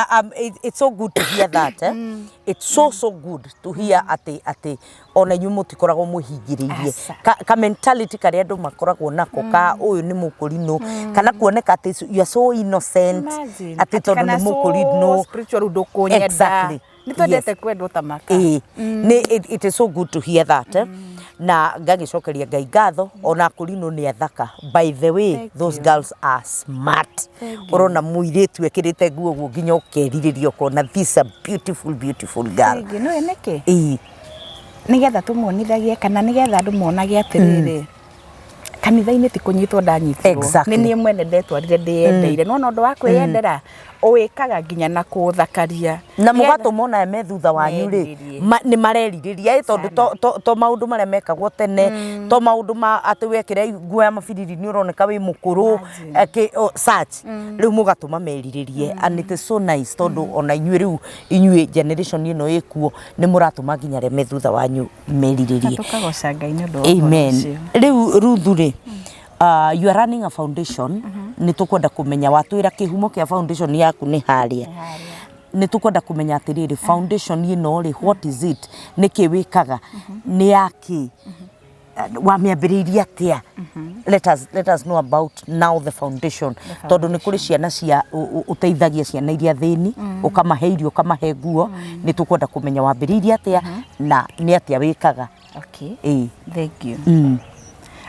it's so good to hear that it's so good to hear ati ona nyu mutikoragwo muhingiririe ka mentality kare andu makoragwo nako ka uyu ni mukurino kana kuoneka ati you are so innocent ati tondu ni mukurino spiritual ndukunyenda exactly nitwendete kwendwo tamaka it is so good to hear that na ngagicokeria ngai ngatho ona kurino ni athaka by the way those girls are smart urona muiritu ekirite nguo guo nginya ukeriririo kona this a beautiful girl no eneke nigetha tumuonithagie kana nigetha andu monage atiriri kanitha-ini ti kunyitwo ndanyitirwo ni nie mwene ndetwarire ndiyendeire no nondu wa kwiyendera uwikaga nginya na kuthakaria na mugatumona me thutha wanyu ri ni mareririria tondu to maundu mare mekagwo tene to maundu ma ati wekire nguo ya mabiriri ni uroneka wi mukuru search riu mugatuma meriririe and it is so nice tondu ona inyue riu inyue generation ino ikuo ni muratuma nginya re me thutha wanyu meriririe tukagoca ngai ni ndo amen riu Ruthuri you are running a foundation ni tukwenda kumenya watwira kihumo kia foundation yaku ni haria ni tukwenda kumenya atiriri foundation ino ri what is it niki wikaga ni yaki wa miambiriria atia let us know about now the foundation tondu ni kuri ciana cia uteithagia ciana iria thini ukamahe irio ukamahe nguo ni tukwenda kumenya wambiriria atia na ni atia wikaga okay thank you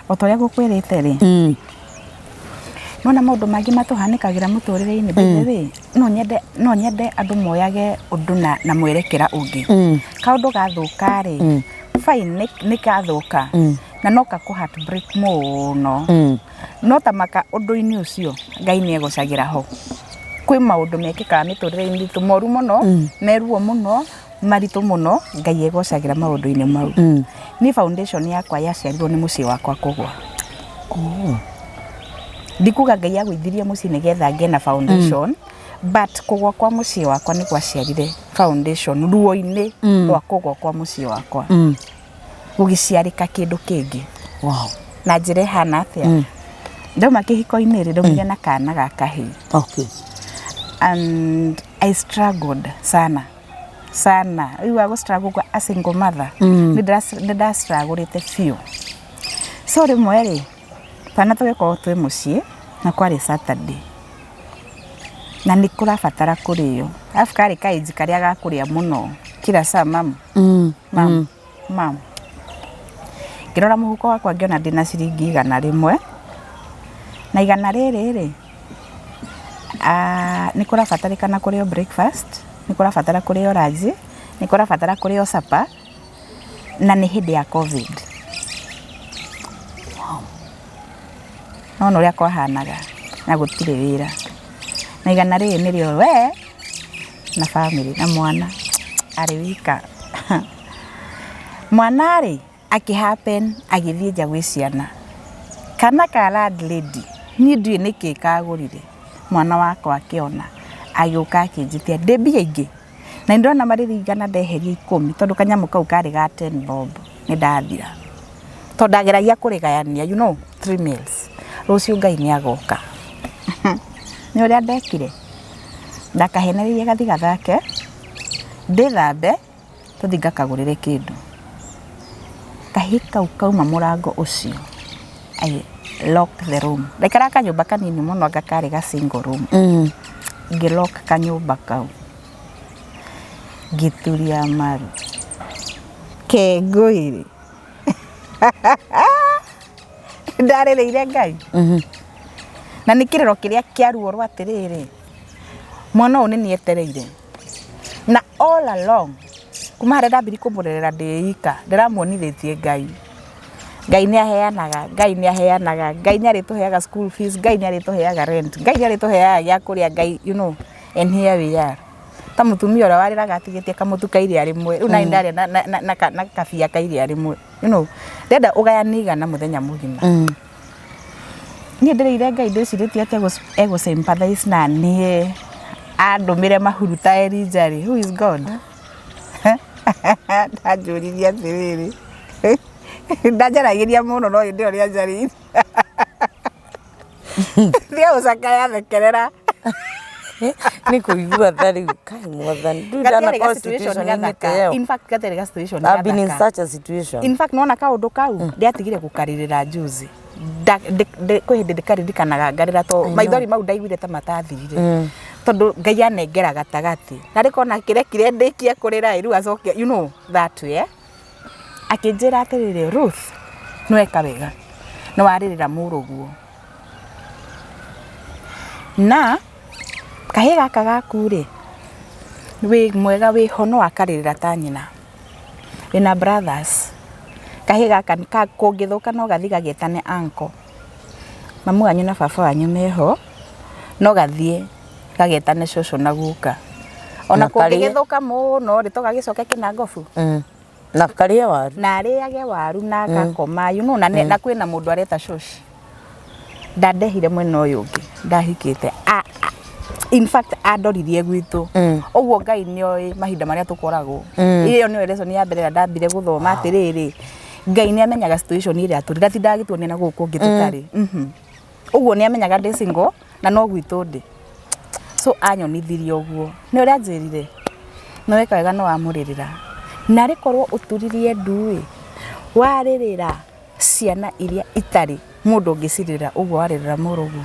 otoria gukwirite ri nona maundu mangi matuhanikagira muturire-ini bibi no nyende andu moyage undu na mwerekera ungi kaundu gathuka ri fine ni kathuka na no ka ku heartbreak muno no tamaka undu-ini ucio ngai ni egocagira ho kwi maundu mekika miturire-ini tumoru muno meruo muno maritu muno ngai egocagira maundu-ini mau ni foundation yakwa yaciarirwo ni mucii wakwa kugwa ndikuga ngai agwithirie mucii nigetha nge na foundation but kugwa kwa mucii wakwa ni gwaciarire foundation ruo-ini rwa kugwa kwa mucii wakwa gugiciarika kindu kingi wow na njira hana atia ndauma kihiko-ini ri ndaumire na kana ga kahi okay and I struggled sana iwa go struggle kwa a single mother ni strugglete few so rimwe ri pana tweko twi mucii na kwari Saturday na nikura fatara kuriyo afkari kaiji karia gakuria muno kila saa mam kirora muhuko wakwa ngiona ndina ciringi 100 na 100 ri nikura fatarikana kurio breakfast nikura fatara kurio lunch nikura fatara kurio supper na ni hindi ya covid no ria kwahanaga na gutire wira na 100 nirio we na family na mwana ari wika mwana ri happen agithie nja gwĩ ciana kana ka landlady ni ndiĩ nĩkĩ kagũrire mwana wakwa akĩona agĩũka akĩnjĩtia ndĩ mbia ingĩ na ndona maririgana ndeheria 10 tondũ kanyamũ kau karĩ ga 10 bob nĩ ndathira tondũ ndageragia kũrĩgayania 3 meals rũciũ Ngai nĩ agoka nĩ ũrĩa ndekire ndakahenereire gathiga thake ndĩthambe tũthi ngakagũrĩre kĩndũ kahĩ kau kauma mũrango ũcio I lock the room ndekara kanyũmba kanini mũno anga karĩ ga single room ngĩlock kanyũmba kau ngĩturia maru kengũĩrĩ ndarĩrĩire Ngai na nĩ kĩrĩro kĩrĩa kĩaruorwo atĩrĩrĩ mwana ũyũ nĩ niĩ etereire na all along kuma harĩa ndambiri kũmũrerera ndĩ ika ndĩramuonithĩtie Ngai nĩ aheanaga Ngai nĩ arĩtũheaga school fees Ngai nĩ arĩtũheaga rent Ngai nĩ arĩtũheaga gĩa kũrĩa Ngai and here we are ta mũtumia ũrĩa warĩraga atigĩtie kamũtu ka iria rĩmwe rĩu nani ndarĩa na kabia ka iria rĩmwe ndenda ũgayania igana mũthenya mũgima niĩ ndĩrĩire Ngai ndĩcirĩtie atĩ egũ-sympathize na niĩ andũmĩre mahuru ta Elijah who is God ndanjũririe atĩrĩrĩ ndanjaragĩria mũno no hĩndĩ ĩyo nĩ anjarĩire nĩ gũcakaya thekerera nĩ kũigua tha rĩu kai mwathani gatirĩ situation gathaka in fact gatirĩ situation I've been in such a situation in fact nona kaũndũ kau ndiatigire gũkarĩrĩra juzi kwĩ hĩndĩ ndĩkaririkanaga ngarĩra to maithori mau ndaiguire ta matathirire tondũ Ngai anengera gatagatĩ na rĩkona kĩrekire ndĩkie kũrĩra rĩu acoke that way akĩnjĩra atĩrĩrĩ Ruth nĩweka wega nĩ warĩrĩra mũrũguo na kahĩ gaka gaku-rĩ wĩ mwega wĩho no akarĩrĩra ta nyina wĩna brothers kahĩ gaka kũngĩthũka no gathi gagĩtane uncle mamu wanyu na baba wanyu meho no gathiĩ gagetane cũcũ na guka ona kũngĩgĩthũka mũno rĩ to gagĩcoke kĩnangobu na karĩe waru na arĩage waru na gakoma na kwĩna mũndũ areta cũcũ ndandehire mwena ũyũ ũngĩ ndahikĩte in fact andoririe gwitũ ũguo Ngai nĩoĩ mahinda marĩa tũkoragwo iyo nĩyo lesson ya mbere ndambire gũthoma atĩrĩrĩ Ngai nĩ amenyaga situation ĩrĩa tũrĩ ndatindagĩtuonia na gũkũ ũngĩ tũtarĩ ũguo nĩ amenyaga ndĩ single na no gwitũ ndĩ so anyonithirie ũguo nĩ ũrĩa anjĩrire nĩweka wega no wamũrĩrĩra na rĩkorwo ũturirie nduĩ warĩrĩra ciana iria itarĩ mũndũ ũngĩcirĩra ũguo warĩrĩra mũrũguo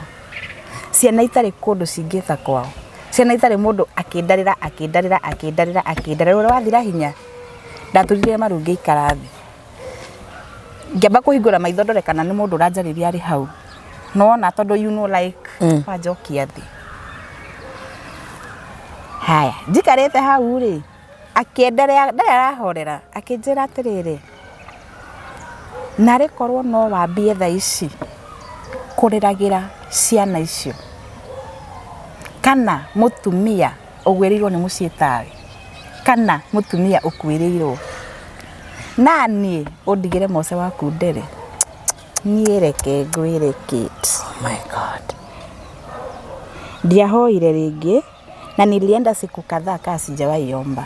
ciana itarĩ kũndũ cingĩta kwao ciana itarĩ mũndũ akĩndarĩra ũrĩa wathira hinya ndatũrire maru ngĩikara thĩ ngĩamba kũhingũra maitho ndore kana nĩ mũndũ ũranjarĩria arĩ hau nona tondũ like wanjokia thĩ haya njikarĩte hau-rĩ akĩenderea ndarĩ arahorera akĩnjĩra atĩrĩrĩ na rĩkorwo no wambie thaa ici kũrĩragĩra ciana icio kana mũtumia ũgwĩrĩirwo nĩ mũciĩ tawe kana mũtumia ũkuĩrĩirwo na niĩ ũndigĩre Mose waku ndere niĩ reke ngwĩre Kate oh my God ndiahoire rĩngĩ na nilienda siku kadhaa kaa sijawahi omba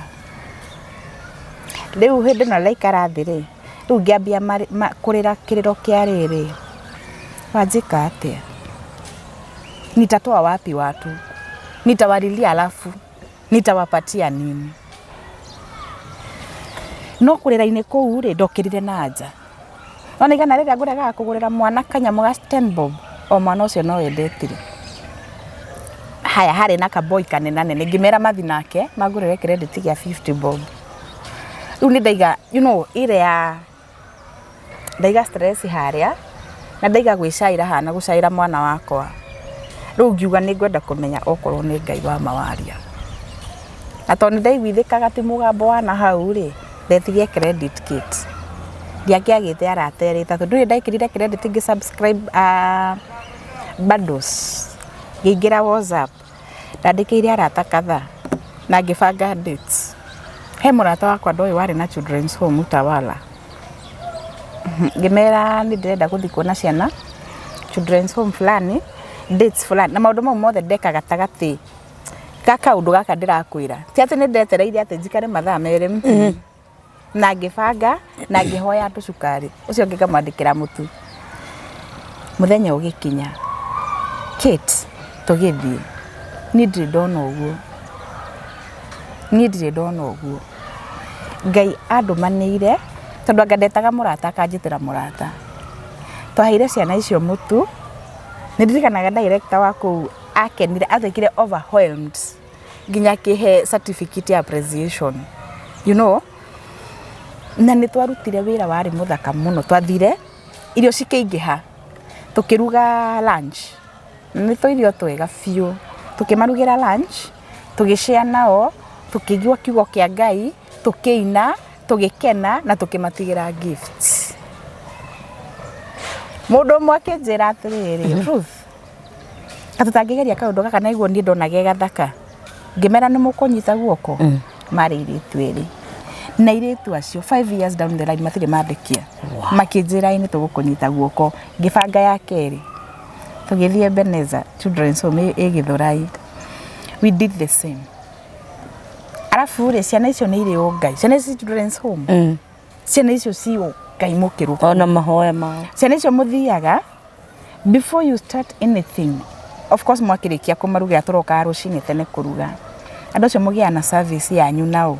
rĩu hĩndĩ ĩno ndaikara thĩ rĩ rĩu ngĩambia kũrĩra kĩrĩro kĩa rĩrĩ wanjĩka atĩa nitatoa wapi watu nitawalilia alafu nitawapatia nini no kũrĩra-inĩ kũu rĩ ndokĩrire na nja ona igana rĩrĩa ngũregaga kũgũrĩra mwana kanyamũ ga 10 bob o mwana ũcio no wendetire haya harĩ na kaboy kanenanene ngĩmera mathi nake magũrĩre credit gĩa 50 bob rĩu nĩ ndaiga ile ya ndaiga stress harĩa na ndaiga gwĩcaĩra hana gũcaĩra mwana wakwa rĩu ngiuga nĩ ngwenda kũmenya okorwo nĩ Ngai wa mawaria na tondũ ndaiguithĩkaga ti mũgambo wa na hau rĩ ndetirie credit kit ndiakĩagĩte araterĩta tondũ ndaikĩrire credit ngĩ-subscribe bundles ngĩingĩra WhatsApp ndandĩkĩire arata kadhaa na ngĩbanga dates he mũrata wakwa ndoĩ warĩ na children's home Utawala ngimera ni ndirenda guthi kuona ciana children's home fulani dates fulani na maundu mau mothe ndeka gatagati kaka undu gaka ndirakwira ti ati ni ndetereire ati njikare mathaa meri na ngibanga na ngihoya andu cukari ucio ngikamwandikira mutu muthenya ugikinya Kate tugithii ni ndiri ndona uguo Ngai andumanire tondu angandetaga murata akanjitira murata twaheire ciana icio mutu nindirikanaga director wako akenire athekire overwhelmed nginya kihe certificate ya appreciation you know na ni twarutire wira wari muthaka muno twathire irio cikeingiha tukiruga lunch ni irio twega fiu tukimarugira lunch tugishare nao tukigwa kiugo kia Ngai tukiina tugikena na tukimatigira gifts mundu mwake njira atiriri Ruth atutangigeria kaundu gaka na iguo ni ndonage gathaka ngimera ni mukunyita guoko mari iritu eri na iritu acio 5 years down the line matire mandikia makinjira ini tugukunyita guoko ngibanga ya keri tugithie Beneza children's home Githurai we did the same arafu ri ciana icio ni iri Ngai ciana icio children's home ciana icio ci Ngai mukiru ona mahoya ma ciana icio muthiaga before you start anything of course mwakirikia kumaruga turoka rucini tene kuruga andu acio mugia na service yanyu nao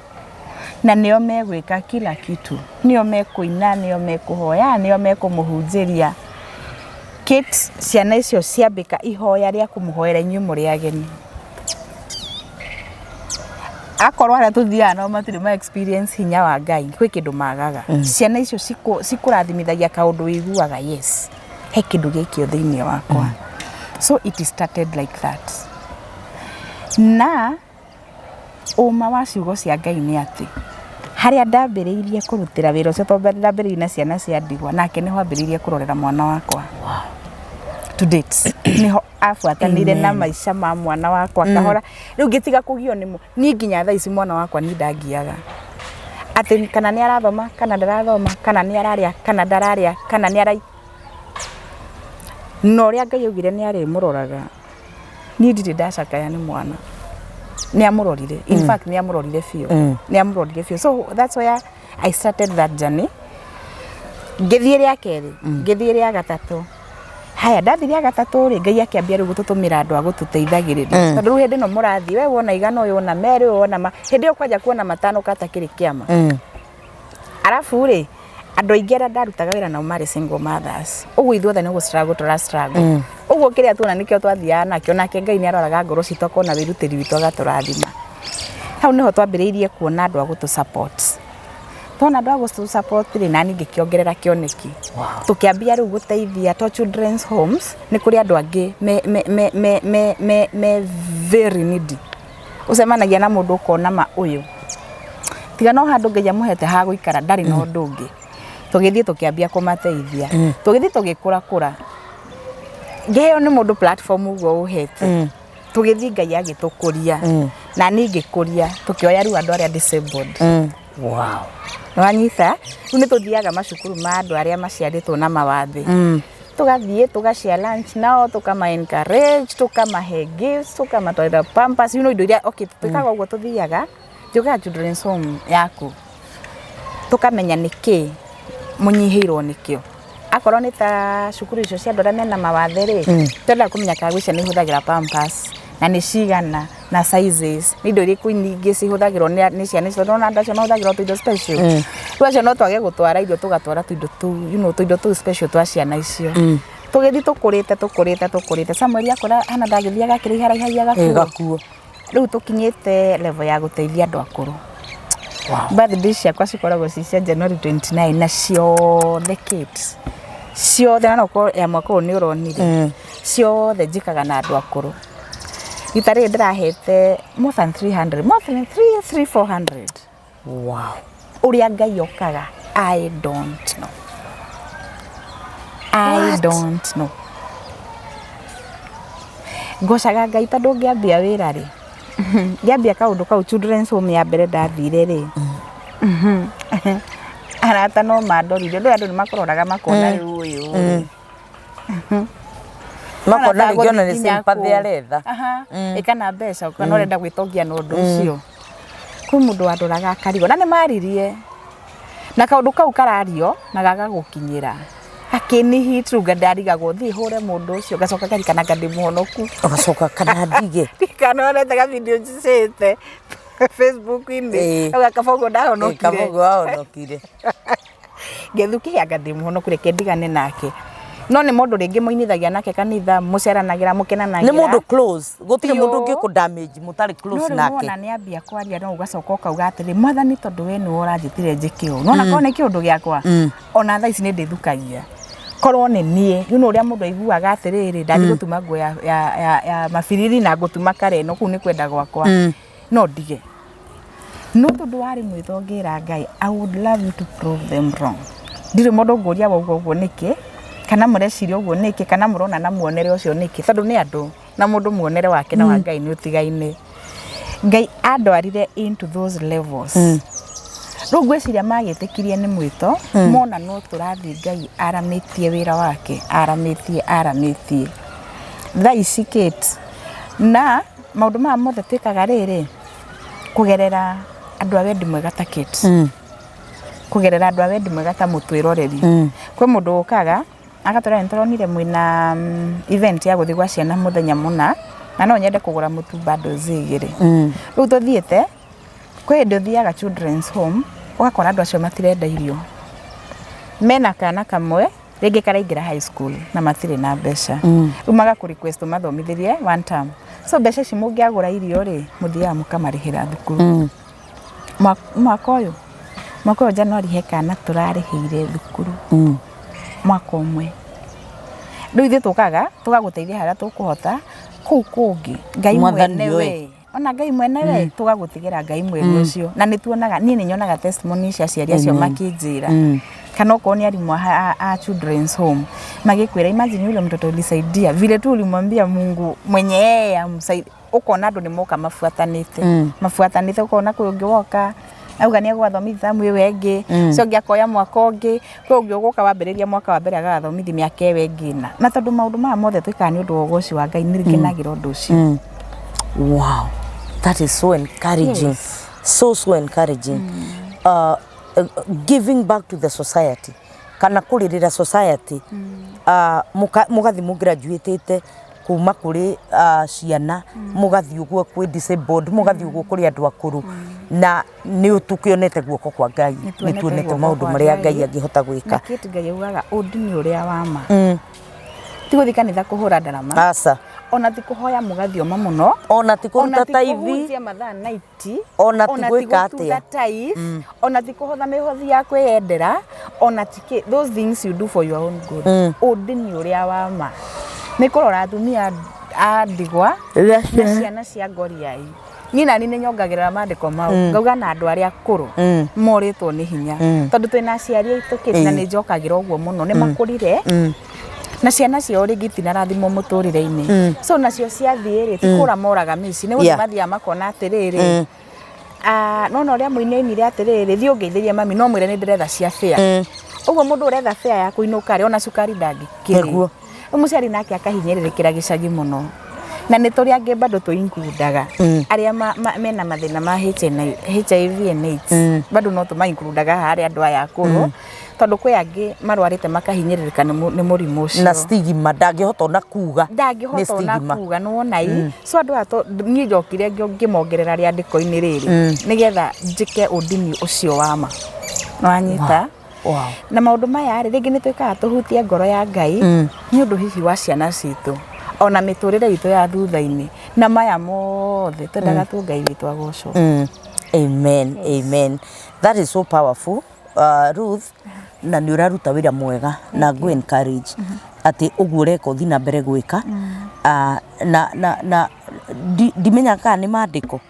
na nio megwika kila kitu nio mekuina nio mekuhoya nio mekumuhunjiria Kate ciana icio ciambika ihoya ria kumuhoera inyu muri ageni akorwa ara tuthia no matire ma experience hinya wa Ngai kwi kindu magaga ciana icio cikurathimithia kaundu wiguaga yes he kindu gikio thiini wakwa so it started like that na uma wa ciugo cia Ngai ni ati haria ndambiriirie kurutira wira ucio to ndambiriirie na ciana cia ndigwa nake niho ambiriirie kurorera mwana wakwa to date niho afuatanire na maisha ma mwana wakwa kahora riu ngitiga kugio ni nginya thaa ici mwana wakwa ni ndangiaga ati kana ni arathoma kana ndarathoma kana ni araria kana ndararia kana ni arai no ria Ngai augire ni ari muroraga ni ndiri ndacakaya ni mwana ni amurorire in fact ni amurorire fio ni amurorire fio so that's why I started that journey ngithie ria keri ngithie ria gatatu haya ndathiria gatatu ri Ngai akiambia riu gututumira andu agututeithagiriria tondu riu hindi no murathi we wona igana uyu na meri wona hindi ukwanja kuona matano kata kiri kiama arafu ri andu aingira ndarutaga wira na mari single mothers ugu ithuothe ni struggle ugu kiria tuona nikio twathia nakio nake Ngai ni aroraga ngoro citwa kona wirutiri witu agaturathima hau niho twambiriirie kuona andu agutu support tona andu agutu support ri nani ngikiongerera kioneki tukiambia riu guteithia to children's homes ni kuri andu angi me very needy usemanagia na mundu ukona ma uyu tiga no handu Ngai amuhete ha guikara ndari no ndungi tugithie tukiambia kumateithia tugithie tugikura ngeheo ni mundu platform ugo uhete tugithie Ngai agitukuria na ni ngikuria tukioya riu andu aria disabled wow wanyita ni tuthiaga macukuru ma andu aria maciaritwo na mawathi tugathie tugashare lunch nao tukama encourage tukamahe gifts tukamatwara pampers you know indo iria okay tukaga uguo tuthiaga juga children's home yaku tukamenya niki munyihirwo nikio akorwo ni ta cukuru icio cia ndora mena mawathe ri twenda kumenya kagwicia ni huthagira pampers na ni cigana na sizes ni indo iriku nyingi cihuthagirwo ni ciana icio no ndacio mahuthagirwo tuindo special twacio no twage gutwara indo tugatwara tuindo tu you know tuindo tu special twa ciana icio tugithi tukurite Samuel akora hana ndagithiaga kiri haraihagia gakuo riu tukinyite level ya guteithia andu akuru birthday ciakwa cikoragwo cia January 29 na ciothe kids ciothe na ko ya mwaka ni uronire ciothe njikaga na andu akuru itari ndirahete more than 300 more than 400 wow uria Ngai okaga I don't know gocaga Ngai tondu ngiambia wira ri ngiambia kaundu kau children's home ya mbere ndathire ri arata no mandorire ndio andu nimakoraga makona riu uyu makona rigiona ni sympathy aretha ikana mbeca kana urenda gwitongia na undu ucio kwi mundu wandoraga akarigo na ni maririe na kaundu kau karario na gagagukinyira akini hitruga ndarigagwo thi hure mundu ucio gacoka karikana ngandi muhonoku gacoka kana ndige kana onete ga video njicite Facebook-ini agakabogo ndahonokire kabogo ahonokire gethukia ngandi muhonoku reke ndigane nake no ni mundu ringi muinithagia nake kanitha muceranagira mukenanagira ni mundu close gutire mundu ungi ku damage mutari close nake no na ni ambia kwaria no ugacoka ukauga atiri mwathani tondu we ni uranjitire njikio no na kone kiundu giakwa ona thaa ici ni ndithukagia korwo ni nie you know uria mundu aiguaga atiriri ndari gutuma nguo ya mabiriri na gutuma kareno kuu ni kwenda gwakwa no ndige no tondu wari mwithongira Ngai I would love you to prove them wrong ndire mundu nguria woguo niki kana mureciria uguo niki kana murona na muonere ucio niki tondu ni andu na mundu muonere wake na wa Ngai ni utigaine Ngai andwarire into those levels ro gweciria magitikirie ni mwito mona no turathi Ngai aramitie wira wake aramitie thaa ici Kate na maundu ma mothe twikaga riri kugerera andu a wendi mwega ta Kate kugerera andu a wendi mwega ta mutwiroreri kwi mundu ukaga akatora ntoronire mwina event ya guthi gwa ciana muthenya muna na no nyende kugura mutu bado zigire riu tuthiete kwi ndo thiaga children's home ugakora andu acio matirenda irio mena kana kamwe ringi karaingira high school na matire na mbeca riu magaku request mathomithirie one term so mbeca ici mungiagura irio ri muthiaga mukamarihira thukuru mwaka uyu January he kana turarihiire thukuru mwaka umwe riu ithuĩ tukaga tugaguteithia haria tukuhota kuu kungi Ngai mwenewe ona Ngai mwenewe tugagutigira Ngai mweri ucio na nituonaga nie ninyonaga testimony cia ciari acio makinjira kana uko ni arimu a children's home magikwira imagine yule mtoto ulisaidia vile tu ulimwambia Mungu mwenye yeye amsaidie ukona andu ni moka mafuatanite ukona kwi ungi woka auga ni agwathomithia mwe wengi cio ngiakoya mwaka ungi kwi ungi uguka wambiriria mwaka wa mbere agathomithi miaka wengi na tondu maundu ma mothe twikaga ni undu wa ugoci wa Ngai ni rikenagira undu ucio wow that is so encouraging so encouraging giving back to the society kana kuririra society mugathi mu graduate kuma kuri ciana mugathi uguo kwi disabled mugathi uguo kuri andu akuru na ni utukionete guoko kwa Ngai ni tuonete maundu maria Ngai angihota gwika Kate Ngai ugaga udini uria wama ti guthi kanitha kuhura ndarama asa ona ti kuhoya mugathi oma muno ona ti kuruta taithi ona mathaa naiti ona ti gwika atia ona ti kuhotha mihothi ya kwiyendera ona ti those things you do for your own good udini uria wama ni kurora atumia a ndigwa na ciana cia ngoriai nina ni nyongagirira mandiko mau ngauga na andu aria akuru moritwo ni hinya tondu twina aciari aitu Kate na ni njokagira uguo muno ni makurire na ciana cio ringi tinarathimo muturire-ini so nacio ciathiri tikura moraga mici ni guthi mathia makona atiriri no uria muineinire atiriri thi ungeithirie mami no mwire ni ndiretha cia fare uguo mundu uretha fare ya kuinuka ri ona cukari ndangikiri umuciari nake akahinyirirekera gicagi muno na ni turi ange bado tuinkudaga aria mena mathina ma HIV and AIDS bado no tumainkudaga hari andu aya akuru tondu kwi angi marwarite makahinyiririka ni murimu ucio na stigma ndangihota na kuga no wonai so andu ato ni njokire ngimongerera ria ndiko-ini riri nigetha njike udini ucio wama no anyita na maundu maya ringi ni twikaga tuhutie ngoro ya Ngai ni undu hihi wa ciana citu ona miturire itu ya thutha-ini na maya mothe twendaga tu Ngai witu agocwo amen that is so powerful Ruth na ni uraruta wira mwega na go encourage ati uguo reko thi na mbere gwika na dimenya kana ni mandiko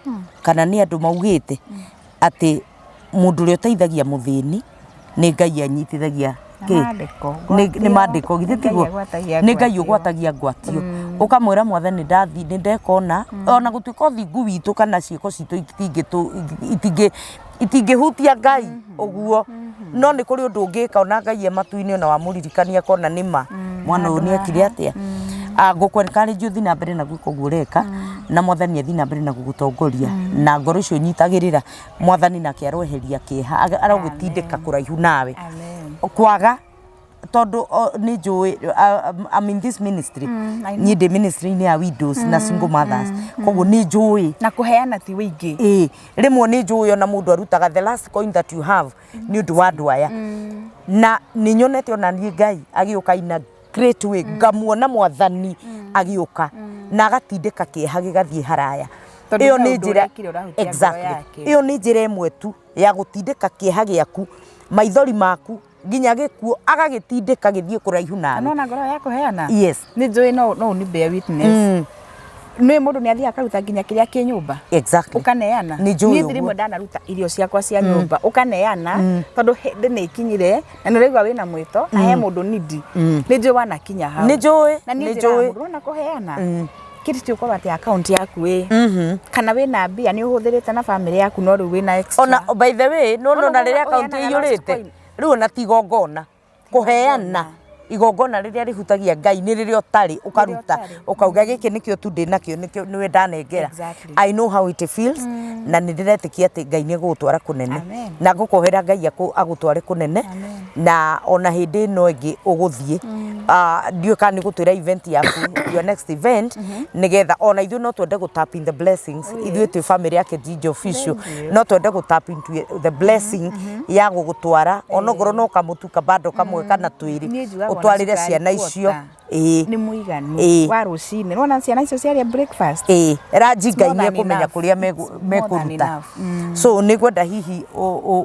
kana ni andu maugite ati mundu uri uteithagia muthini ni Ngai anyitithagia ni mandiko githitiguo ni Ngai ugwatagia ngwatio ukamwira mwathani ndathi ni ndekona ona gutuika uthingu witu kana ciiko citu itingihutia Ngai uguo no nĩ kũrĩ ũndũ ũngĩka ona Ngai matu-inĩ ona wamũririkania kona nĩma mwana ũyũ nĩekire atĩa ngũkwendekanĩria ũthiĩ na mbere na gwĩka ũguo ũreka na Mwathani athiĩ na mbere na gũgũtongoria na ngoro icio nyitagĩrĩra Mwathani nake aroeheria kĩeha arogũtindĩka kũraihu nawe kwaga tondu nĩ njũĩ I'm in this ministry niĩ ndĩ ministry-inĩ ya widows na single mothers koguo nĩ njũĩ na kũheana ti wĩingĩ rĩmwe nĩ njũĩ ona mũndũ arutaga the last coin that you have nĩ ũndũ wa andũ aya na nĩ nyonete ona niĩ Ngai agĩũka ina great way ngamuona Mwathani agĩũka na agatindĩka kĩeha gĩgathiĩ haraya ĩyo nĩ njĩra exactly ĩyo nĩ njĩra ĩmwe tu ya gũtindĩka kĩeha gĩaku maithori maku nginya gĩkuo agagĩtindĩka gĩthiĩ kũraihu nawe nona ngoro ya kũheana yes nĩ njũĩ no ni bear witness nĩ mũndũ nĩ athiĩ akaruta nginya kĩrĩa kĩ nyũmba exactly ũkaneana niĩ ndĩrimwe ndanaruta irio ciakwa cia nyũmba ũkaneana tondũ hĩndĩ nĩ ikinyire na nĩ ũraigua wĩna mwĩto na he mũndũ nidi nĩ njũĩ wanakinya hau nĩ njũĩ na nĩ njũĩ mũndũ na kũheana kiti ti ukorwo ati account yaku kana wina mbia ni uhuthirite na family yaku no riu wina extra ona by the way no na rĩrĩa account iyũrĩte rĩu ona ti igongona kũheana igongona rĩrĩa rĩhutagia Ngai nĩ rĩrĩa ũtarĩ ũkaruta ũkauga gĩkĩ nĩkĩo tu ndĩ nakĩo nĩwe ndanengera I know how it feels na nĩ ndĩretĩkia atĩ Ngai nĩ gũgũtwara kũnene na ngũkũhera Ngai agũtware kũnene na ona hĩndĩ ĩno ĩngĩ ũgũthiĩ ndiũĩ kana nĩ gũtwĩra event yaku your next event nĩgetha ona ithuĩ no twende gũtap in the blessings ithuĩ twĩ family yake Ginger Official no twende gũtap into the blessing ya gũgũtwara onokorwo no kamũtuka bado kamwe kana twĩrĩ utwarire ciana icio ni muiganu wa rucini nona ciana icio ciaria breakfast ranji Ngai nĩ kũmenya kũrĩa mekũruta so nĩ gwenda hihi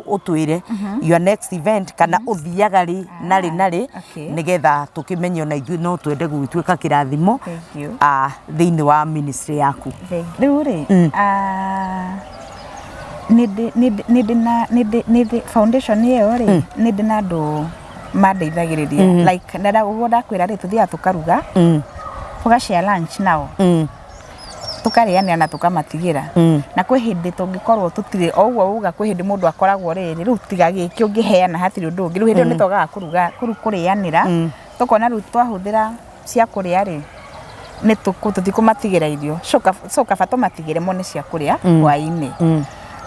ũtwĩre your next event kana ũthiaga rĩ narĩ nĩgetha tũkĩmenye ona ithuĩ no twende gũgĩtuĩka kĩrathimo thĩinĩ wa ministry yaku rĩu rĩ nĩ foundation ĩyo rĩ nĩ ndĩ na andũ mandeithagĩrĩria like ũguo ndakwĩra rĩ tũthiaga tũkaruga tũgashare lunch nao tũkarĩanĩra na tũkamatigĩra na kwĩ hĩndĩ tũngĩkorwo tũtirĩ o ũguo uga kwĩ hĩndĩ mũndũ akoragwo rĩrĩ rĩu tiga gĩkĩ ũngĩheana hatirĩ ũndũ ũngĩ rĩu hĩndĩ nĩ tũgaga kũrĩanĩra tũkona rĩu twahũthĩra cia kũrĩa rĩ nĩ tũtikũmatigĩra irio so kaba tũmatigĩre mone cia kũrĩa hwaĩ-inĩ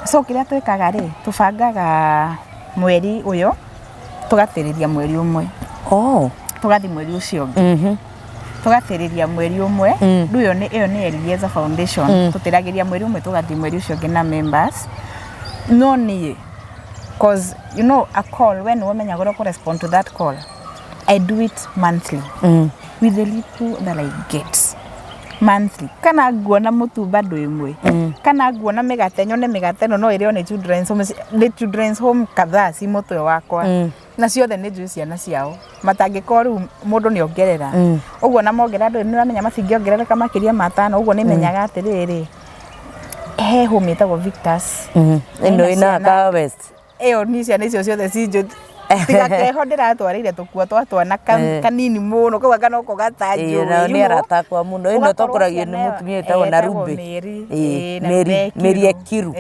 so kĩrĩa twĩkaga rĩ tũbangaga mweri ũyũ tugatĩrĩria mweri ũmwe tugathi mweri ũcio ũngĩ tugatĩrĩria mweri ũmwe rĩu ĩyo nĩ Eliezer Foundation tutĩragĩria mweri ũmwe tugathi mweri ũcio ũngĩ na members no niĩ cause you know a call when wamenya gũrĩa respond to that call I do it monthly with the little that I get monthly kana nguona mũtu bado ĩmwe kana nguona mĩgate nyone mĩgate no ĩrĩo nĩ children's home kadhaa ci mũtwe wakwa na ciothe nĩ njui ciana ciao matangĩkorwo rĩu mũndũ nĩ ongerera ũguo na mongerera andũ nĩ ũramenya matingĩongerereka makĩria matano ũguo nĩ menyaga atĩrĩrĩ he home ĩtagwo Victus ĩno ĩna Kawa West ĩyo nĩ ciana icio ciothe cinjũ tigakeho ndĩratwarĩire tũkua twa twana kanini mũno koguo kana ũko gatanjũ nĩ aratakwa mũno ĩno tokũragio nĩ mũtumia ĩtagwo Narubi Meri Ekiru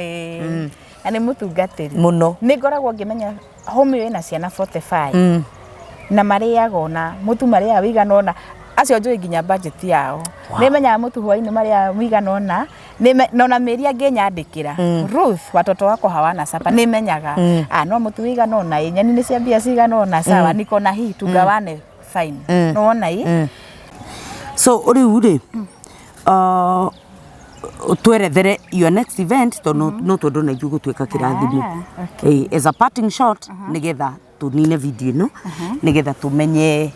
na nĩ mũtungatĩri mũno nĩ ngoragwo ngĩmenya home ĩyo ĩna ciana 45 na marĩaga ona mũtu marĩaga wĩigana ona acio njũĩ nginya budget yao nĩ menyaga mũtu hwaĩ-inĩ marĩaga wĩigana ona nona mĩeri angĩnyandĩkĩra Ruth watoto wako hawana sapa nĩ menyaga no mũtu wĩigana ona nyeni nĩ cia mbia cigana ona sawa niko na hii tugawane fine no ona hii so rĩu rĩ twerethere your next event no tondũ na ithuĩ gũtuĩka kĩrathimo as a parting shot nĩgetha tũnine video ĩno nĩgetha tũmenye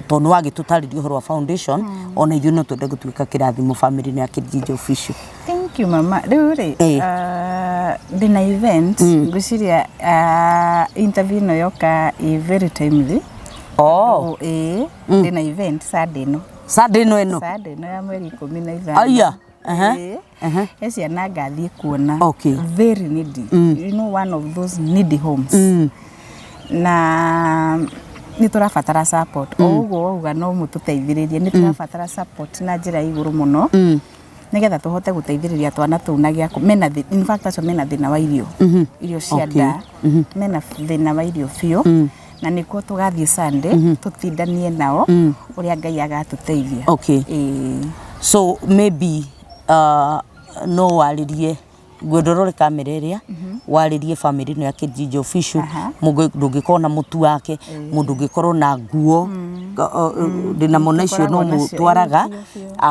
tondũ wagĩtũtarĩria ũhoro wa foundation ona ithuĩ no twende gũtuĩka kĩrathimo family-inĩ ya Ginger Official. Thank you mama rĩu rĩ ndĩna event ngwĩciria interview ĩno yoka very timely ndĩna event Saturday ĩno ya mweri 15 aya ciana ngathiĩ kuona very needy you know one of those needy homes na nĩ tũrabatara support ũguo wauga no mũtũteithĩrĩrie nĩ tũrabatara support na njĩra igũrũ mũno nigetha tuhote guteithiriria twana tunagia mena in fact acio mena thina wa irio irio cia nda mena thina wa irio biũ na nikuo tugathie Sunday tutindanie nao uria Ngai agatuteithia. Okay. So maybe no waririe gwendorore kamera iria waririe family no ya Kijiji Official mundu ndungikorwo na mutu wake mundu ngikorwo na nguo ndina mona icio no mutwaraga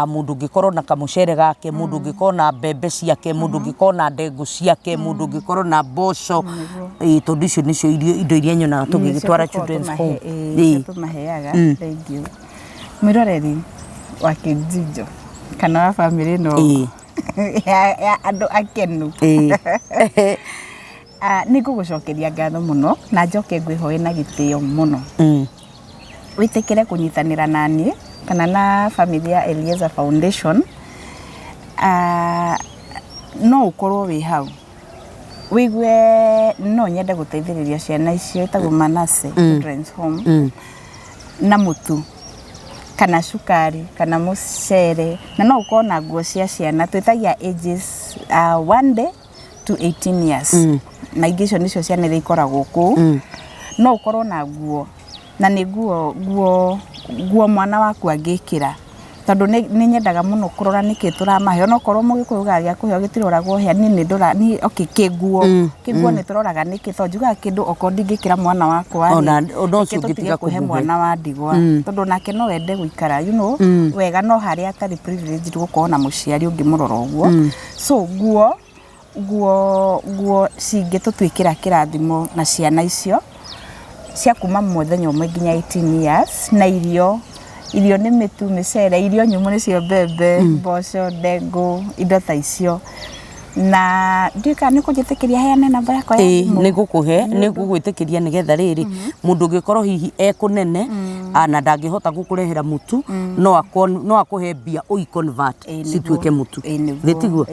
mundu ngikorwo na kamucere gake mundu ngikorwo na mbembe ciake mundu ngikorwo na ndengu ciake mundu ngikorwo na mboco tondu icio nicio indo iria nyona tungigitwara children's home tumaheaga. Thank you mwiroreri wa Kijiji kana wa family no ya andu akenu nigugucokeria ngatho muno na njoke ngwihoe na gitio muno witikire kunyitanira nani kana na familia Eliezer Foundation. No ukorwo wi hau wigwe no nyende guteithiriria ciana icio itagwo Manase Children's Home na mutu kana sukari kana mucere na no ukorwo na nguo cia ciana twitagia ages 1 day to 18 years na igisho nicio ciana iria ikoragwo ku no ukorwo na nguo na ni nguo mwana waku angikira tondu ni nyendaga muno kurora niki turamahe ona korwo mugikuga gya kuheo gitiroragwo hia ni ndora ni okay kiguo ni turoraga niki to njuga kindu oko ndingikira mwana wakwa ona ucio gitiga kuhe mwana wa ndigwa tondu nake no wende guikara you know wega no hari atari privileged gukorwo na muciari ungimurora uguo so nguo cingitutwikira kirathimo na ciana icio cia kuma muthenya umwe nginya 18 years na irio ni mitu micere irio nyumu nicio mbembe mboco ndengu indo ta icio na ndika ni kujitikiria heane namba yakwa ya simu nigukuhe nigugwitikiria nigetha riri mundu ngikorwo hihi ekunene na ndangihota gukurehera mutu no akuhe mbia ui convert situike mutu gitiguo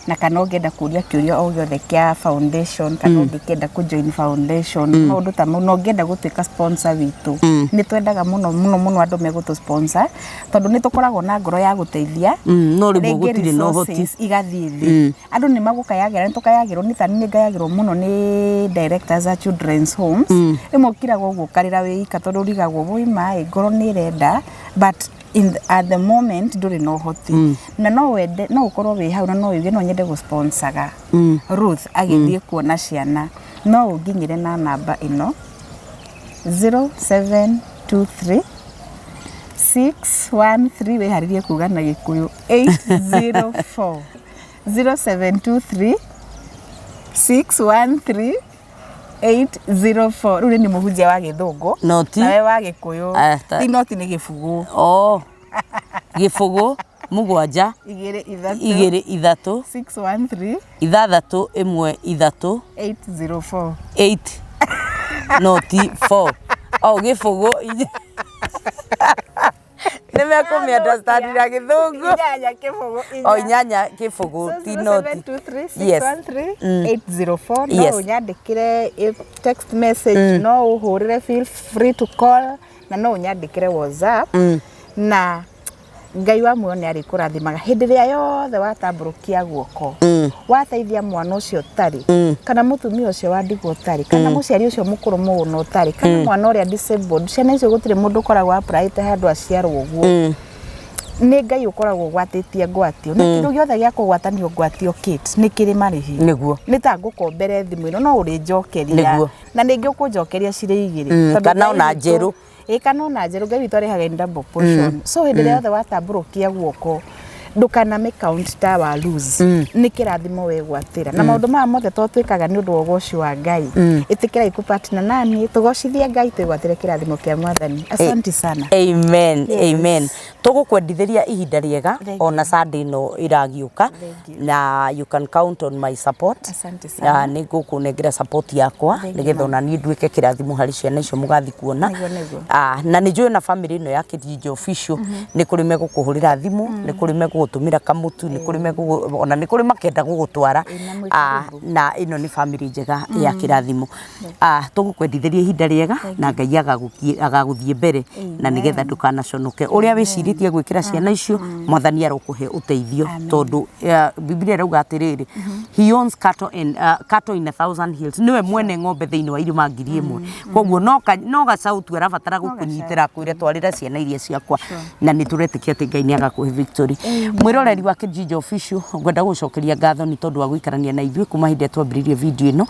na kana ungenda kuria kiuria o giothe kia foundation kana ungikenda ku join foundation maundu ta no ungenda gutuika sponsor witu ni twendaga muno andu megutu sponsor tondu ni tukoragwo na ngoro ya guteithia no rimwe gutire no hoti igathie thi andu ni magukayagira ni tukayagirwo ni tani ni ngayagirwo muno ni directors a children's homes imokiraga uguo karira wika tondu rigagwo boima ngoro ni renda but at the moment nduri no hoti na no wende no ukorwo wi hau na no uge no nyende gu sponsaga Ruth agithie kuona ciana no unginyire na namba ino 0723 613 we haririe kuga na Gikuyu 804 0723 613 804 ruri ni muhunjia wa Githungu noti nawe wa Gikuyu ti noti ni Gibugu Gibugu mugwanja 2 3 613 6 1 3 804 8 noti 4 Gibugu Nimekumi understand na Githungu inyanya Gibugu inyanya Gibugu ti noti 804 no unyandikire text message no uhurire feel free to call na no unyandikire WhatsApp na Ngai wa muone ari kurathimaga hindi ria yothe watamburukia guoko wateithia mwana ucio tari kana mutumia ucio wa ndigwo tari kana muciari ucio mukuru muno tari kana mwana uria disabled ciana icio gutire mundu koragwo upright handu aciarwo guo ni Ngai ukoragwo gwatitie ngwatio ni kindu giothe gia kugwatanio ngwatio kit ni kiri marihi niguo ni ta ngukombere thimu ino no uri njokeria na ningi ukunjokeria cire igiri kana ona njeru kana ona njeru Ngai witu arihaga in double portion so hindi ria yothe watamburukia guoko ndukana me count ta wa lose ni kirathimo we gwatira na maundu ma mothe to twikaga ni undu wogoci wa Ngai itikira ikupatina nani tugocithie Ngai twigwatire kirathimo kia Mwathani asante sana amen tugukwendithiria ihinda riega ona Sunday no iragiuka na you can count on my support asante sana ni gukunengira support yakwa nigetha ona ni nduike kirathimo hari ciana icio mugathi kuona na ni njui na family no ya Kijiji Official ni kuri megukuhurira thimu ni kuri gutumira kamutu ni kuri ona ni kuri makenda gugutwara na ino ni family njega ya kirathimo tugukwendithiria ihinda riega na Ngai agaguthie mbere na nigetha ndukanaconoke uria wiciria wĩtĩkĩtie gwĩkĩra ciana icio mwathani arokuhe ũteithio tondu Biblia rauga atiriri he owns cattle in 1,000 hills niwe mwene ng'ombe thĩinĩ wa irima 1,000 koguo no gacautu arabatara gũkũnyitĩra kwĩre twarĩra ciana iria ciakwa na nĩ tũretĩkia atĩ Ngai nĩ agakũhe victory. Mwĩroreri wa Kijiji Official ngwenda gũcokeria ngatho nĩ tondũ wa gũikarania na ithuĩ kuma hĩndĩ twambĩrĩirie video ĩno.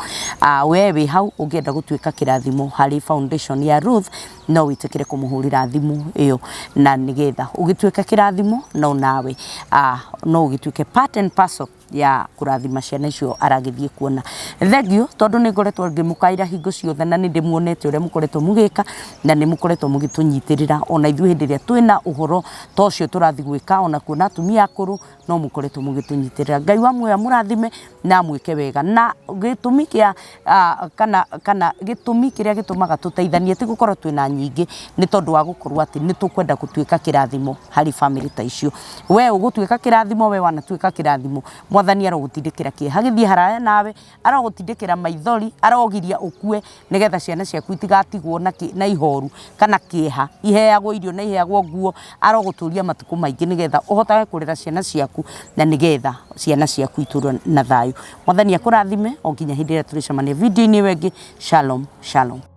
We wĩ hau ũngĩenda gũtuĩka kĩrathimo harĩ foundation ya Ruth no wĩtĩkĩre kũmũhũrĩra thimũ ĩyo na nĩgetha ũgĩtuĩka kĩrathimo no nawe no ũgĩtuĩke part and parcel ya kurathima ciana icio aragĩthiĩ kuona. Thengiũ tondũ nĩ ngoretwo ngĩmũkaĩra hingo ciothe na nĩ ndĩmuonete ũrĩa mũkoretwo mũgĩka na nĩ mũkoretwo mũgĩtũnyitĩrĩra ona ithuĩ hĩndĩ ĩrĩa twĩna ũhoro ta ũcio tũrathiĩ gwĩka ona kuona atumia akũrũ no mũkoretwo mũgĩtũnyitĩrĩra. Ngai wa muoyo amũrathime na mwĩke wega na gĩtũmi kĩa kana gĩtũmi kĩrĩa gĩtũmaga tũteithanie ti gũkorwo twĩna nyingĩ nĩ tondũ wa gũkorwo atĩ nĩ tũkwenda gũtuĩka kĩrathimo harĩ family ta icio. We ũgũtuĩka kĩrathimo we wanatuĩka kĩrathimo mwathani arogũtindĩkĩra kĩeha gĩthiĩ haraya nawe arogũtindĩkĩra maithori arogiria ũkue nĩgetha ciana ciaku itigatigwo na ihoru kana kĩeha iheagwo irio na iheagwo nguo arogũtũria matukũ maingĩ nĩgetha ũhotage kũrera ciana ciaku na nĩgetha ciana ciaku iturwo na thayũ. Mwathani akũrathime o nginya hĩndĩ ĩrĩa tũrĩcemania video-inĩ ĩyo ĩngĩ. Shalom, shalom.